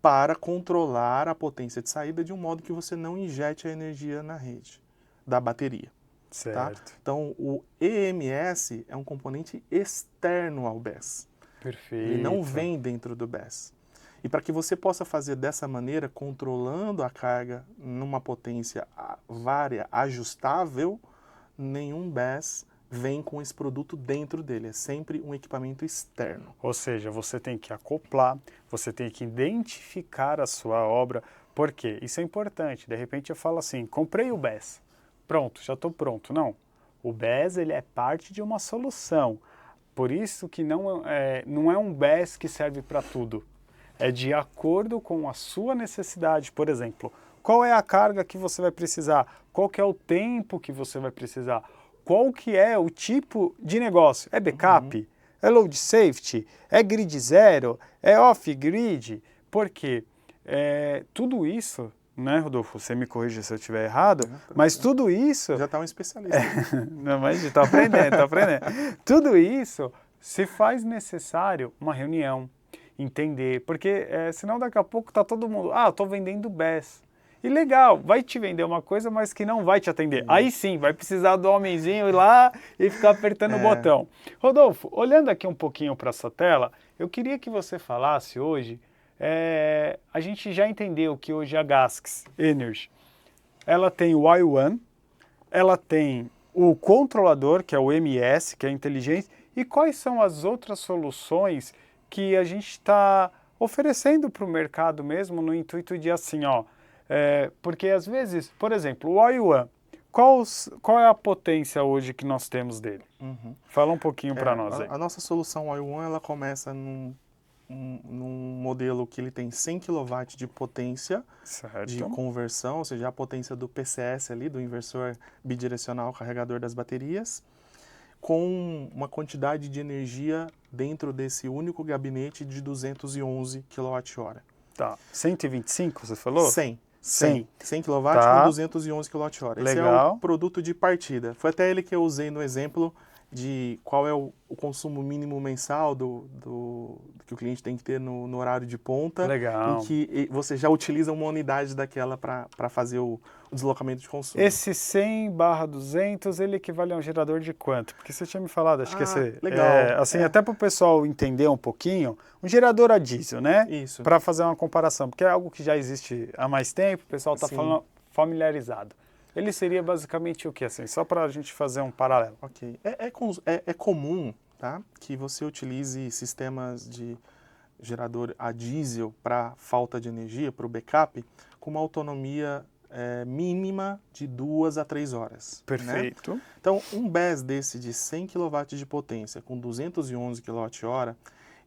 para controlar a potência de saída de um modo que você não injete a energia na rede da bateria. Certo. Tá? Então o EMS é um componente externo ao BESS. Perfeito. Ele não vem dentro do BESS. E para que você possa fazer dessa maneira, controlando a carga numa potência vária, ajustável, nenhum BESS vem com esse produto dentro dele. É sempre um equipamento externo. Ou seja, você tem que acoplar, você tem que identificar a sua obra. Por quê? Isso é importante. De repente eu falo assim, comprei o BESS. Pronto, já estou pronto. Não. O BESS ele é parte de uma solução. Por isso que não é um BESS que serve para tudo. É de acordo com a sua necessidade. Por exemplo, qual é a carga que você vai precisar? Qual que é o tempo que você vai precisar? qual que é o tipo de negócio. É backup? É load safety? É grid zero? É off-grid? Por quê? Tudo isso, né, Rodolfo? Você me corrija se eu estiver errado, mas tudo isso... Já está um especialista. Não, mas estou aprendendo, estou aprendendo. Tudo isso se faz necessário uma reunião, entender, porque senão daqui a pouco está todo mundo, estou vendendo BES. E legal, vai te vender uma coisa, mas que não vai te atender. Aí sim, vai precisar do homenzinho ir lá e ficar apertando o botão. Rodolfo, olhando aqui um pouquinho para essa tela, eu queria que você falasse hoje, a gente já entendeu que hoje a Gaskins Energy, ela tem o i1, ela tem o controlador, que é o MS, que é inteligente, e quais são as outras soluções que a gente está oferecendo para o mercado mesmo, no intuito de assim, porque às vezes, por exemplo, o i1, qual é a potência hoje que nós temos dele? Fala um pouquinho para nós aí. A nossa solução i1, ela começa num modelo que ele tem 100 kW de potência de conversão, ou seja, a potência do PCS ali, do inversor bidirecional carregador das baterias, com uma quantidade de energia dentro desse único gabinete de 211 kWh. Tá. 125, você falou? 100 kW com 211 kWh. Esse é o produto de partida. Foi até ele que eu usei no exemplo de qual é o consumo mínimo mensal que o cliente tem que ter no horário de ponta. Legal. Em que você já utiliza uma unidade daquela para fazer o deslocamento de consumo. Esse 100/200, ele equivale a um gerador de quanto? Porque você tinha me falado, acho que esse... Legal. Até para o pessoal entender um pouquinho, um gerador a diesel, né? Isso. Para fazer uma comparação, porque é algo que já existe há mais tempo, o pessoal está falando familiarizado. Ele seria basicamente o que, assim? Só para a gente fazer um paralelo. Ok. É comum, tá, que você utilize sistemas de gerador a diesel para falta de energia, para o backup, com uma autonomia mínima de 2 a 3 horas. Perfeito. Né? Então, um BES desse de 100 kW de potência com 211 kWh,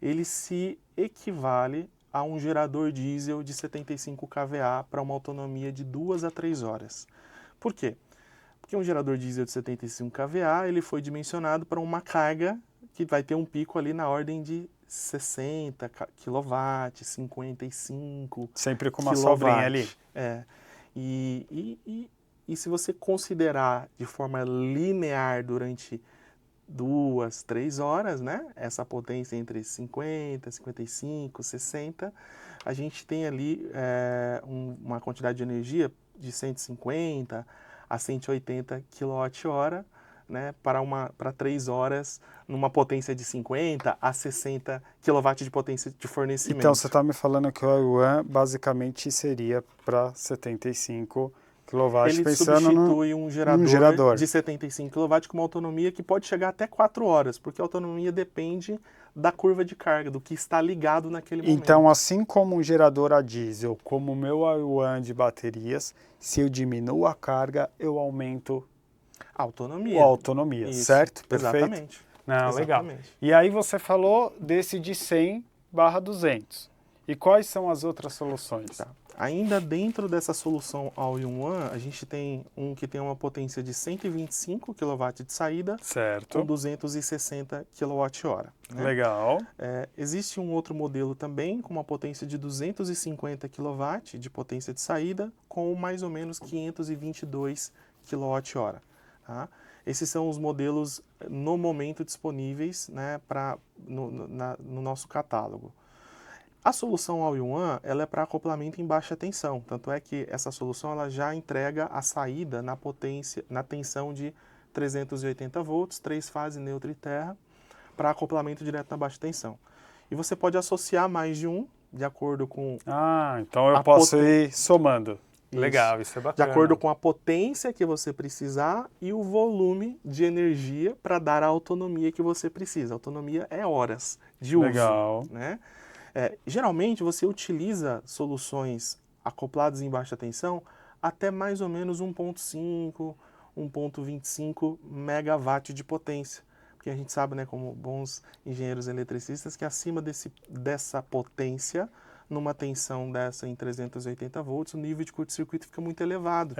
ele se equivale a um gerador diesel de 75 kVA para uma autonomia de 2 a 3 horas. Por quê? Porque um gerador diesel de 75 kVA, ele foi dimensionado para uma carga que vai ter um pico ali na ordem de 60 kW, 55 sempre com uma sobrinha ali. E se você considerar de forma linear durante 2, 3 horas, né, essa potência entre 50, 55, 60, a gente tem ali uma quantidade de energia de 150 a 180 kWh, né, para 3 horas, numa potência de 50 a 60 kW de potência de fornecimento. Então, você está me falando que o i1 basicamente seria para 75 kW, ele pensando substitui um gerador de 75 kW com uma autonomia que pode chegar até 4 horas, porque a autonomia depende da curva de carga, do que está ligado naquele momento. Então, assim como um gerador a diesel, como o meu i1 de baterias, se eu diminuo a carga, eu aumento a autonomia. Isso, certo? Perfeito? Exatamente. Não, exatamente. Legal. E aí você falou desse de 100/200. E quais são as outras soluções? Tá. Ainda dentro dessa solução All-in-One, a gente tem um que tem uma potência de 125 kW de saída, certo, com 260 kWh. Né? Legal. Existe um outro modelo também com uma potência de 250 kW de potência de saída, com mais ou menos 522 kWh. Tá? Esses são os modelos no momento disponíveis, né, no nosso catálogo. A solução All-in-One, ela é para acoplamento em baixa tensão, tanto é que essa solução ela já entrega a saída na tensão de 380 volts, 3 fases neutro e terra, para acoplamento direto na baixa tensão. E você pode associar mais de um, de acordo com... então eu posso ir somando. Isso. Legal, isso é bacana. De acordo com a potência que você precisar e o volume de energia para dar a autonomia que você precisa. A autonomia é horas de uso. Legal. Né? Geralmente você utiliza soluções acopladas em baixa tensão até mais ou menos 1.5, 1.25 megawatt de potência. Porque a gente sabe, né, como bons engenheiros eletricistas, que acima dessa potência, numa tensão dessa em 380 volts, o nível de curto-circuito fica muito elevado.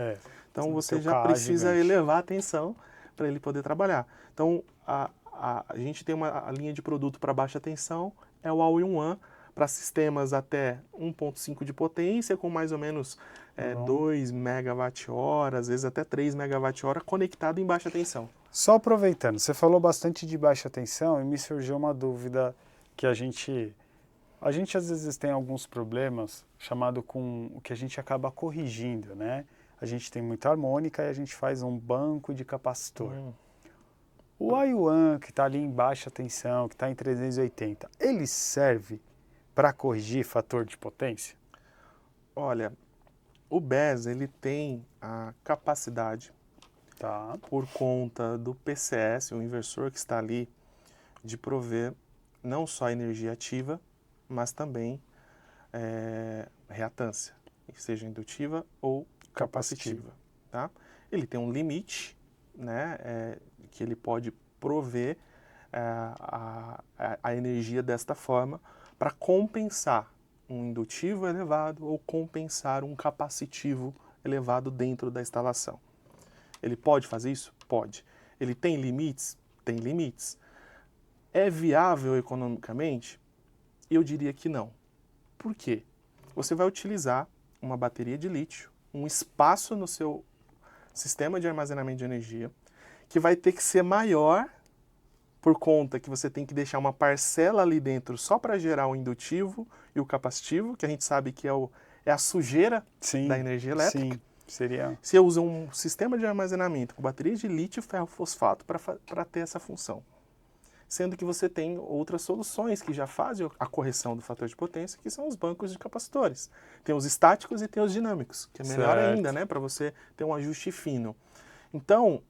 Então você já precisa elevar a tensão para ele poder trabalhar. Então, a gente tem uma linha de produto para baixa tensão, é o All-in-One, para sistemas até 1.5 de potência, com mais ou menos 2 megawatt-hora, às vezes até 3 megawatt-hora, conectado em baixa tensão. Só aproveitando, você falou bastante de baixa tensão e me surgiu uma dúvida que a gente às vezes tem alguns problemas chamado com o que a gente acaba corrigindo, né? A gente tem muita harmônica e a gente faz um banco de capacitor. O I1 que está ali em baixa tensão, que está em 380, ele serve para corrigir fator de potência? Olha, o BES ele tem a capacidade, Tá. por conta do PCS, o inversor que está ali, de prover não só energia ativa, mas também reatância, seja indutiva ou capacitiva. Tá? Ele tem um limite, né, que ele pode prover a energia desta forma para compensar um indutivo elevado ou compensar um capacitivo elevado dentro da instalação. Ele pode fazer isso? Pode. Ele tem limites? Tem limites. É viável economicamente? Eu diria que não. Por quê? Você vai utilizar uma bateria de lítio, um espaço no seu sistema de armazenamento de energia, que vai ter que ser maior por conta que você tem que deixar uma parcela ali dentro só para gerar o indutivo e o capacitivo, que a gente sabe que é a sujeira da energia elétrica. Sim, seria... Você usa um sistema de armazenamento com bateria de lítio e ferro-fosfato para ter essa função. Sendo que você tem outras soluções que já fazem a correção do fator de potência, que são os bancos de capacitores. Tem os estáticos e tem os dinâmicos, que é melhor ainda, né, para você ter um ajuste fino. Então,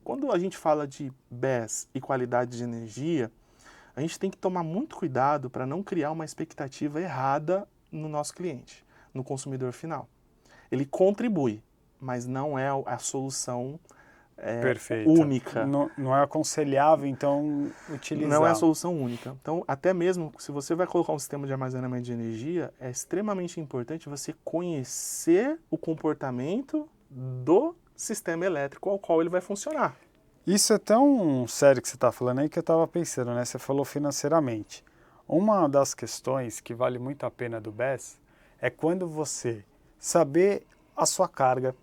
quando a gente fala de BES e qualidade de energia, a gente tem que tomar muito cuidado para não criar uma expectativa errada no nosso cliente, no consumidor final. Ele contribui, mas não é a solução única. Não é aconselhável, então, utilizar. Não é a solução única. Então, até mesmo se você vai colocar um sistema de armazenamento de energia, é extremamente importante você conhecer o comportamento do sistema elétrico ao qual ele vai funcionar. Isso é tão sério que você está falando aí que eu estava pensando, né? Você falou financeiramente. Uma das questões que vale muito a pena do BES é quando você saber a sua carga,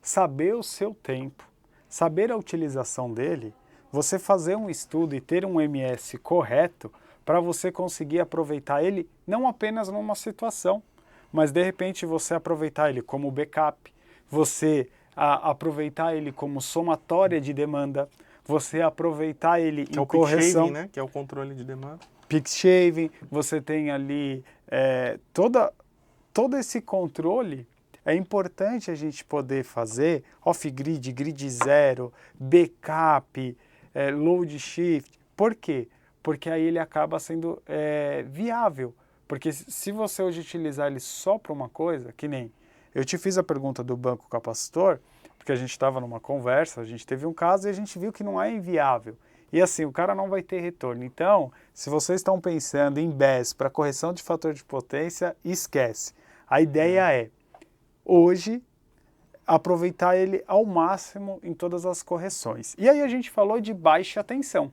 saber o seu tempo, saber a utilização dele, você fazer um estudo e ter um MS correto para você conseguir aproveitar ele não apenas numa situação, mas de repente você aproveitar ele como backup, você aproveitar ele como somatória de demanda, você aproveitar ele que em é o correção. Peak shaving, né? Que é o controle de demanda. Peak shaving, você tem ali todo esse controle. É importante a gente poder fazer off-grid, grid zero, backup, load shift. Por quê? Porque aí ele acaba sendo viável. Porque se você hoje utilizar ele só para uma coisa, que nem eu te fiz a pergunta do banco capacitor, porque a gente estava numa conversa, a gente teve um caso e a gente viu que não é inviável. E assim, o cara não vai ter retorno. Então, se vocês estão pensando em BES para correção de fator de potência, esquece. A ideia é, hoje, aproveitar ele ao máximo em todas as correções. E aí a gente falou de baixa tensão,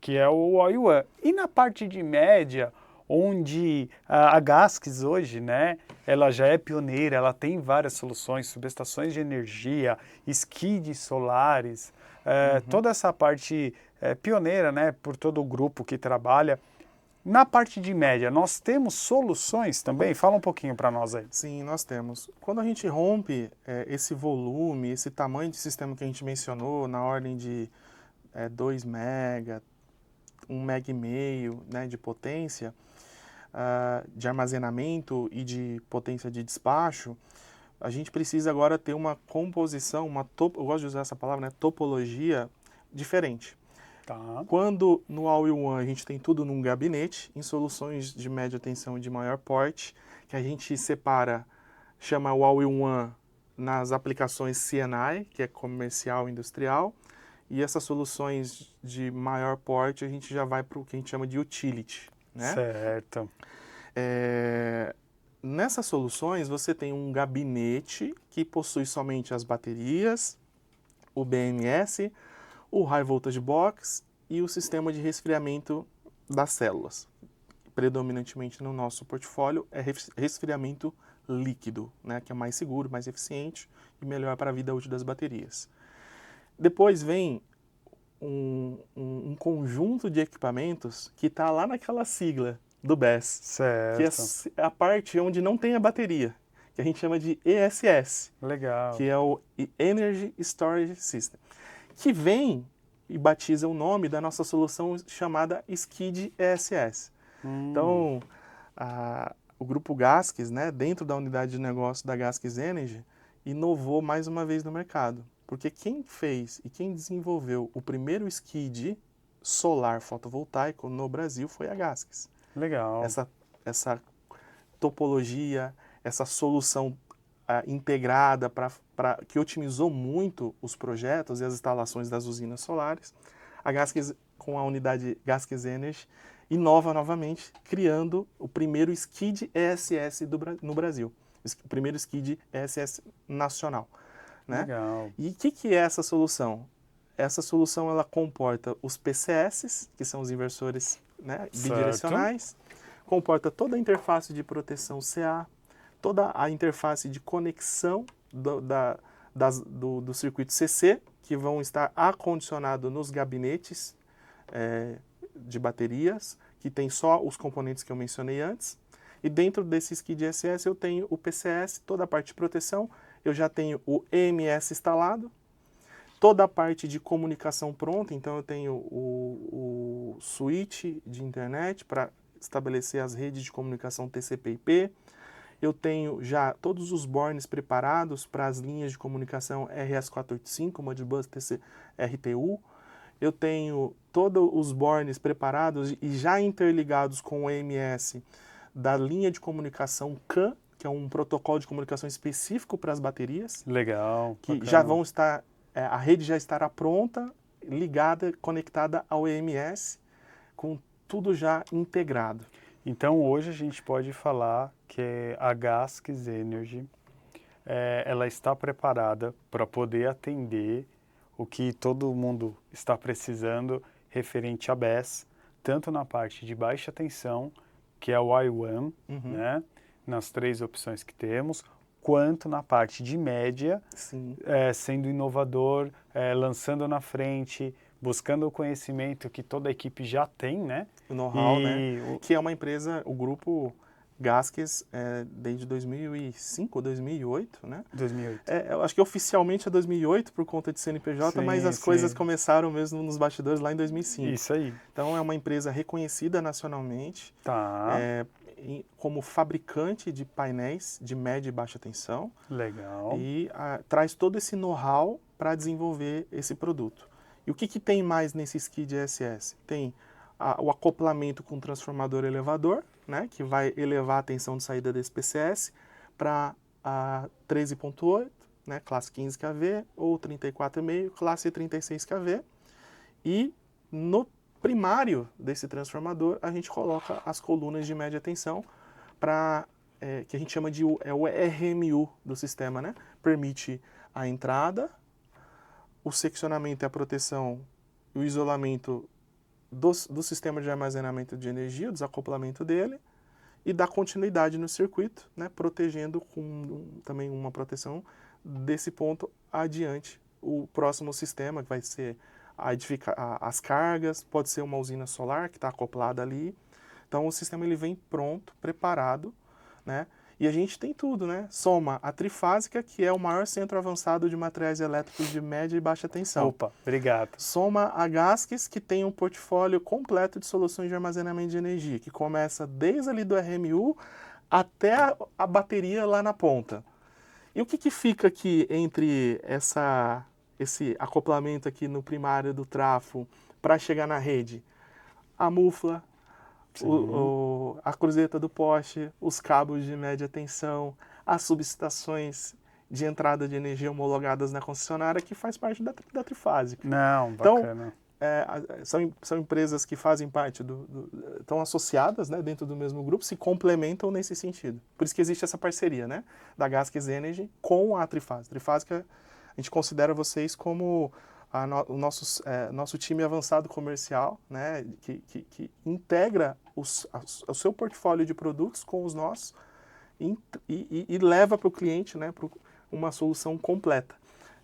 que é o All-in-One. E na parte de média, onde a Gaskes hoje, né, ela já é pioneira, ela tem várias soluções, subestações de energia, skids solares, toda essa parte pioneira, né, por todo o grupo que trabalha. Na parte de média, nós temos soluções também? Fala um pouquinho para nós aí. Sim, nós temos. Quando a gente rompe esse volume, esse tamanho de sistema que a gente mencionou, na ordem de 2 mega, 1,5 mega, né, de potência, de armazenamento e de potência de despacho, a gente precisa agora ter uma composição, eu gosto de usar essa palavra, né, topologia diferente. Tá. Quando no All-in-One a gente tem tudo num gabinete, em soluções de média tensão e de maior porte, que a gente separa, chama o All-in-One nas aplicações CNI, que é comercial e industrial, e essas soluções de maior porte a gente já vai para o que a gente chama de utility. Né? Certo. Nessas soluções você tem um gabinete que possui somente as baterias, o BMS, o High Voltage Box e o sistema de resfriamento das células. Predominantemente no nosso portfólio é resfriamento líquido, né, que é mais seguro, mais eficiente e melhor para a vida útil das baterias. Depois vem um conjunto de equipamentos que está lá naquela sigla do BESS, que Certo. é a parte onde não tem a bateria, que a gente chama de ESS, Legal. que é o Energy Storage System, que vem e batiza o nome da nossa solução chamada Skid ESS. Então, o grupo Gaskes, né, dentro da unidade de negócio da Gaskes Energy, inovou mais uma vez no mercado. Porque quem fez e quem desenvolveu o primeiro skid solar fotovoltaico no Brasil foi a Gaskes. Legal. Essa topologia, essa solução integrada que otimizou muito os projetos e as instalações das usinas solares, a Gaskes, com a unidade Gaskes Energy, inova novamente, criando o primeiro skid ESS no Brasil. O primeiro skid ESS nacional. Né? Legal. E o que é essa solução? Essa solução ela comporta os PCS, que são os inversores, né, bidirecionais, comporta toda a interface de proteção CA, toda a interface de conexão do circuito CC, que vão estar acondicionados nos gabinetes de baterias, que tem só os componentes que eu mencionei antes. E dentro desse skid ESS eu tenho o PCS, toda a parte de proteção, eu já tenho o EMS instalado, toda a parte de comunicação pronta, então eu tenho o switch de internet para estabelecer as redes de comunicação TCP/IP, eu tenho já todos os bornes preparados para as linhas de comunicação RS485, Modbus RTU, eu tenho todos os bornes preparados e já interligados com o EMS da linha de comunicação CAN, que é um protocolo de comunicação específico para as baterias. Legal. Que bacana. já vão estar, a rede já estará pronta, ligada, conectada ao EMS, com tudo já integrado. Então hoje a gente pode falar que a Gaskes Energy ela está preparada para poder atender o que todo mundo está precisando referente a BESS, tanto na parte de baixa tensão, que é o I1, né, nas 3 opções que temos, quanto na parte de média, sendo inovador, lançando na frente, buscando o conhecimento que toda a equipe já tem, né? O know-how, né? Que é uma empresa, o grupo Gaskes, desde 2005, 2008, né? 2008. Eu acho que oficialmente é 2008 por conta de CNPJ, mas as coisas começaram mesmo nos bastidores lá em 2005. Isso aí. Então é uma empresa reconhecida nacionalmente, como fabricante de painéis de média e baixa tensão. Legal. E traz todo esse know-how para desenvolver esse produto. E o que tem mais nesse skid ESS? Tem o acoplamento com o transformador elevador, né, que vai elevar a tensão de saída desse PCS para 13.8, né, classe 15 kV, ou 34,5, classe 36 kV. E no primário desse transformador, a gente coloca as colunas de média tensão, que a gente chama de o RMU do sistema, né? Permite a entrada, o seccionamento e a proteção, o isolamento do sistema de armazenamento de energia, o desacoplamento dele, e dá continuidade no circuito, né? Protegendo com também uma proteção desse ponto adiante. O próximo sistema, que vai ser as cargas, pode ser uma usina solar que está acoplada ali. Então o sistema ele vem pronto, preparado, né? E a gente tem tudo, né? Soma a trifásica, que é o maior centro avançado de materiais elétricos de média e baixa tensão. Opa, obrigado. Soma a Gaskes, que tem um portfólio completo de soluções de armazenamento de energia, que começa desde ali do RMU até a bateria lá na ponta. E o que fica aqui entre esse acoplamento aqui no primário do trafo para chegar na rede? A mufla, a cruzeta do poste, os cabos de média tensão, as subestações de entrada de energia homologadas na concessionária, que faz parte da trifásica. Não, bacana. Então, são empresas que fazem parte estão associadas, né, dentro do mesmo grupo, se complementam nesse sentido. Por isso que existe essa parceria, né, da Gaskes Energy com a trifásica. A A gente considera vocês como o nosso time avançado comercial, né, que integra o seu portfólio de produtos com os nossos e leva para o cliente, né, uma solução completa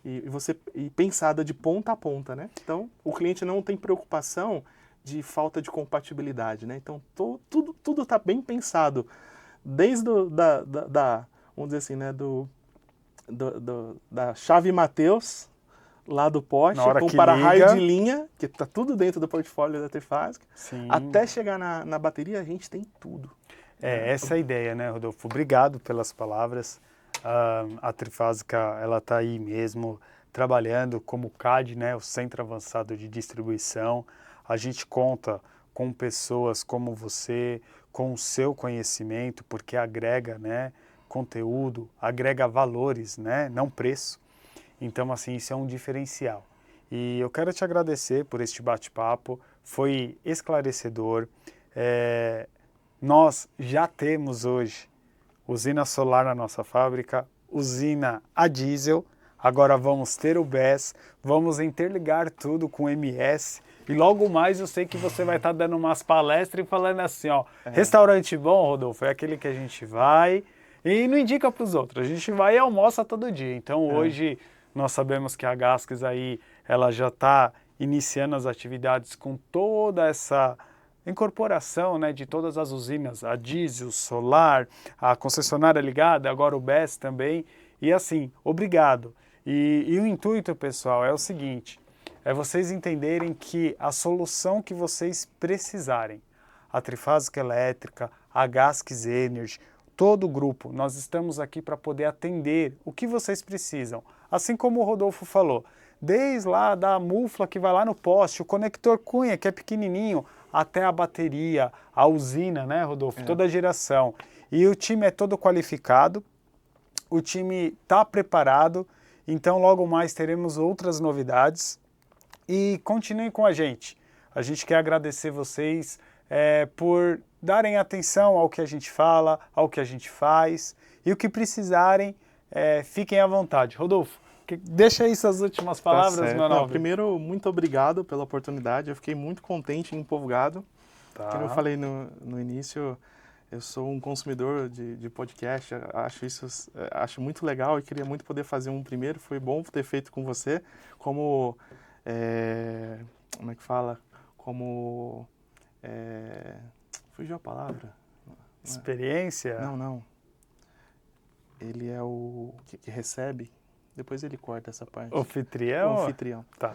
e pensada de ponta a ponta, né? Então, o cliente não tem preocupação de falta de compatibilidade, né? Então, tudo está bem pensado, desde vamos dizer assim, né, da chave Mateus, lá do poste, com o para-raio de linha, que está tudo dentro do portfólio da Trifásica, até chegar na bateria, a gente tem tudo. Essa é a ideia, né, Rodolfo? Obrigado pelas palavras. A Trifásica, ela está aí mesmo, trabalhando como CAD, né, o Centro Avançado de Distribuição. A gente conta com pessoas como você, com o seu conhecimento, porque agrega, né, conteúdo, agrega valores, né, não preço. Então, assim, isso é um diferencial. E eu quero te agradecer por este bate-papo, foi esclarecedor. Nós já temos hoje usina solar na nossa fábrica, usina a diesel, agora vamos ter o BESS, vamos interligar tudo com o MS, e logo mais eu sei que você vai estar dando umas palestras e falando assim, ó, restaurante bom, Rodolfo, é aquele que a gente vai e não indica para os outros, a gente vai e almoça todo dia. Então hoje nós sabemos que a Gaskes aí, ela já está iniciando as atividades com toda essa incorporação, né, de todas as usinas, a diesel, solar, a concessionária ligada, agora o BESS também, e assim, obrigado. E o intuito, pessoal, é o seguinte, é vocês entenderem que a solução que vocês precisarem, a Trifásica Elétrica, a Gaskes Energy, todo o grupo, nós estamos aqui para poder atender o que vocês precisam. Assim como o Rodolfo falou, desde lá da mufla que vai lá no poste, o conector cunha, que é pequenininho, até a bateria, a usina, né, Rodolfo? Toda a geração. E o time é todo qualificado, o time está preparado, então logo mais teremos outras novidades. E continuem com a gente. A gente quer agradecer vocês por darem atenção ao que a gente fala, ao que a gente faz. E o que precisarem, fiquem à vontade. Rodolfo, deixa aí suas últimas palavras, meu nobre. Primeiro, muito obrigado pela oportunidade. Eu fiquei muito contente e empolgado. Como eu falei no início, eu sou um consumidor de podcast. Acho muito legal e queria muito poder fazer um primeiro. Foi bom ter feito com você. Como é que fala? Fugiu a palavra. Experiência? Não. Ele é o que recebe. Depois ele corta essa parte. Anfitrião? O anfitrião. Tá.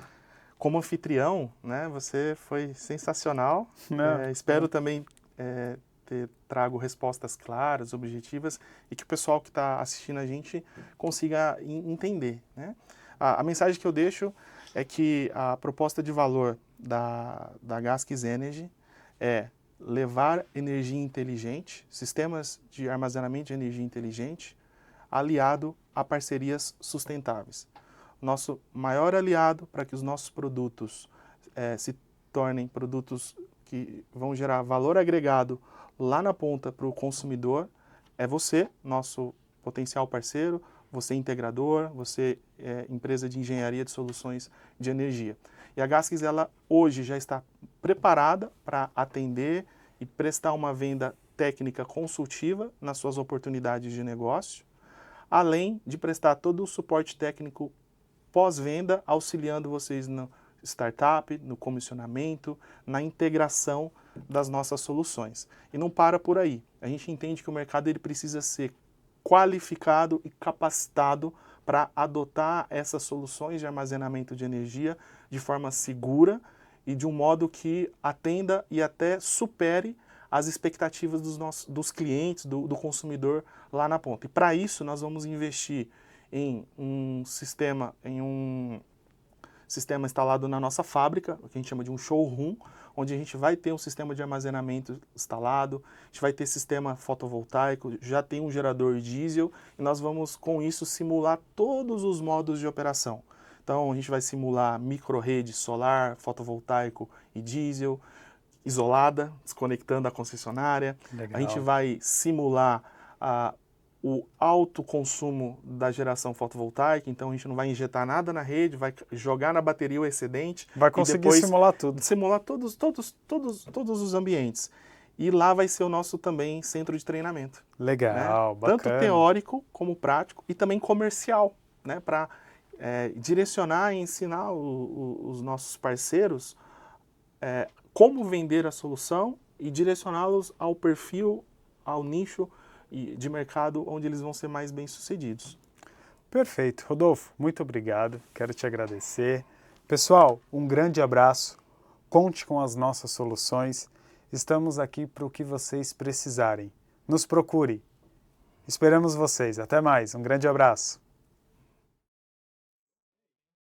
Como anfitrião, né, você foi sensacional. Espero também ter trago respostas claras, objetivas e que o pessoal que está assistindo a gente consiga entender, né? A mensagem que eu deixo é que a proposta de valor da Gaskes Energy é levar energia inteligente, sistemas de armazenamento de energia inteligente, aliado a parcerias sustentáveis. Nosso maior aliado para que os nossos produtos se tornem produtos que vão gerar valor agregado lá na ponta para o consumidor é você, nosso potencial parceiro, você integrador, você empresa de engenharia de soluções de energia. E a Gaskes, ela hoje já está preparada para atender e prestar uma venda técnica consultiva nas suas oportunidades de negócio, além de prestar todo o suporte técnico pós-venda, auxiliando vocês no startup, no comissionamento, na integração das nossas soluções. E não para por aí. A gente entende que o mercado ele precisa ser qualificado e capacitado para adotar essas soluções de armazenamento de energia de forma segura e de um modo que atenda e até supere as expectativas dos clientes, do consumidor lá na ponta. E para isso nós vamos investir em um sistema instalado na nossa fábrica, o que a gente chama de um showroom, onde a gente vai ter um sistema de armazenamento instalado, a gente vai ter sistema fotovoltaico, já tem um gerador diesel, e nós vamos com isso simular todos os modos de operação. Então a gente vai simular micro-rede solar, fotovoltaico e diesel, isolada, desconectando a concessionária. Legal. A gente vai simular o alto consumo da geração fotovoltaica, então a gente não vai injetar nada na rede, vai jogar na bateria o excedente. Vai e conseguir depois simular tudo. simular todos os ambientes. E lá vai ser o nosso também centro de treinamento. Legal, Né? Tanto bacana. teórico como prático e também comercial, né? Para direcionar e ensinar os nossos parceiros como vender a solução e direcioná-los ao perfil, ao nicho de mercado onde eles vão ser mais bem-sucedidos. Perfeito. Rodolfo, muito obrigado. Quero te agradecer. Pessoal, um grande abraço. Conte com as nossas soluções. Estamos aqui para o que vocês precisarem. Nos procure. Esperamos vocês. Até mais. Um grande abraço.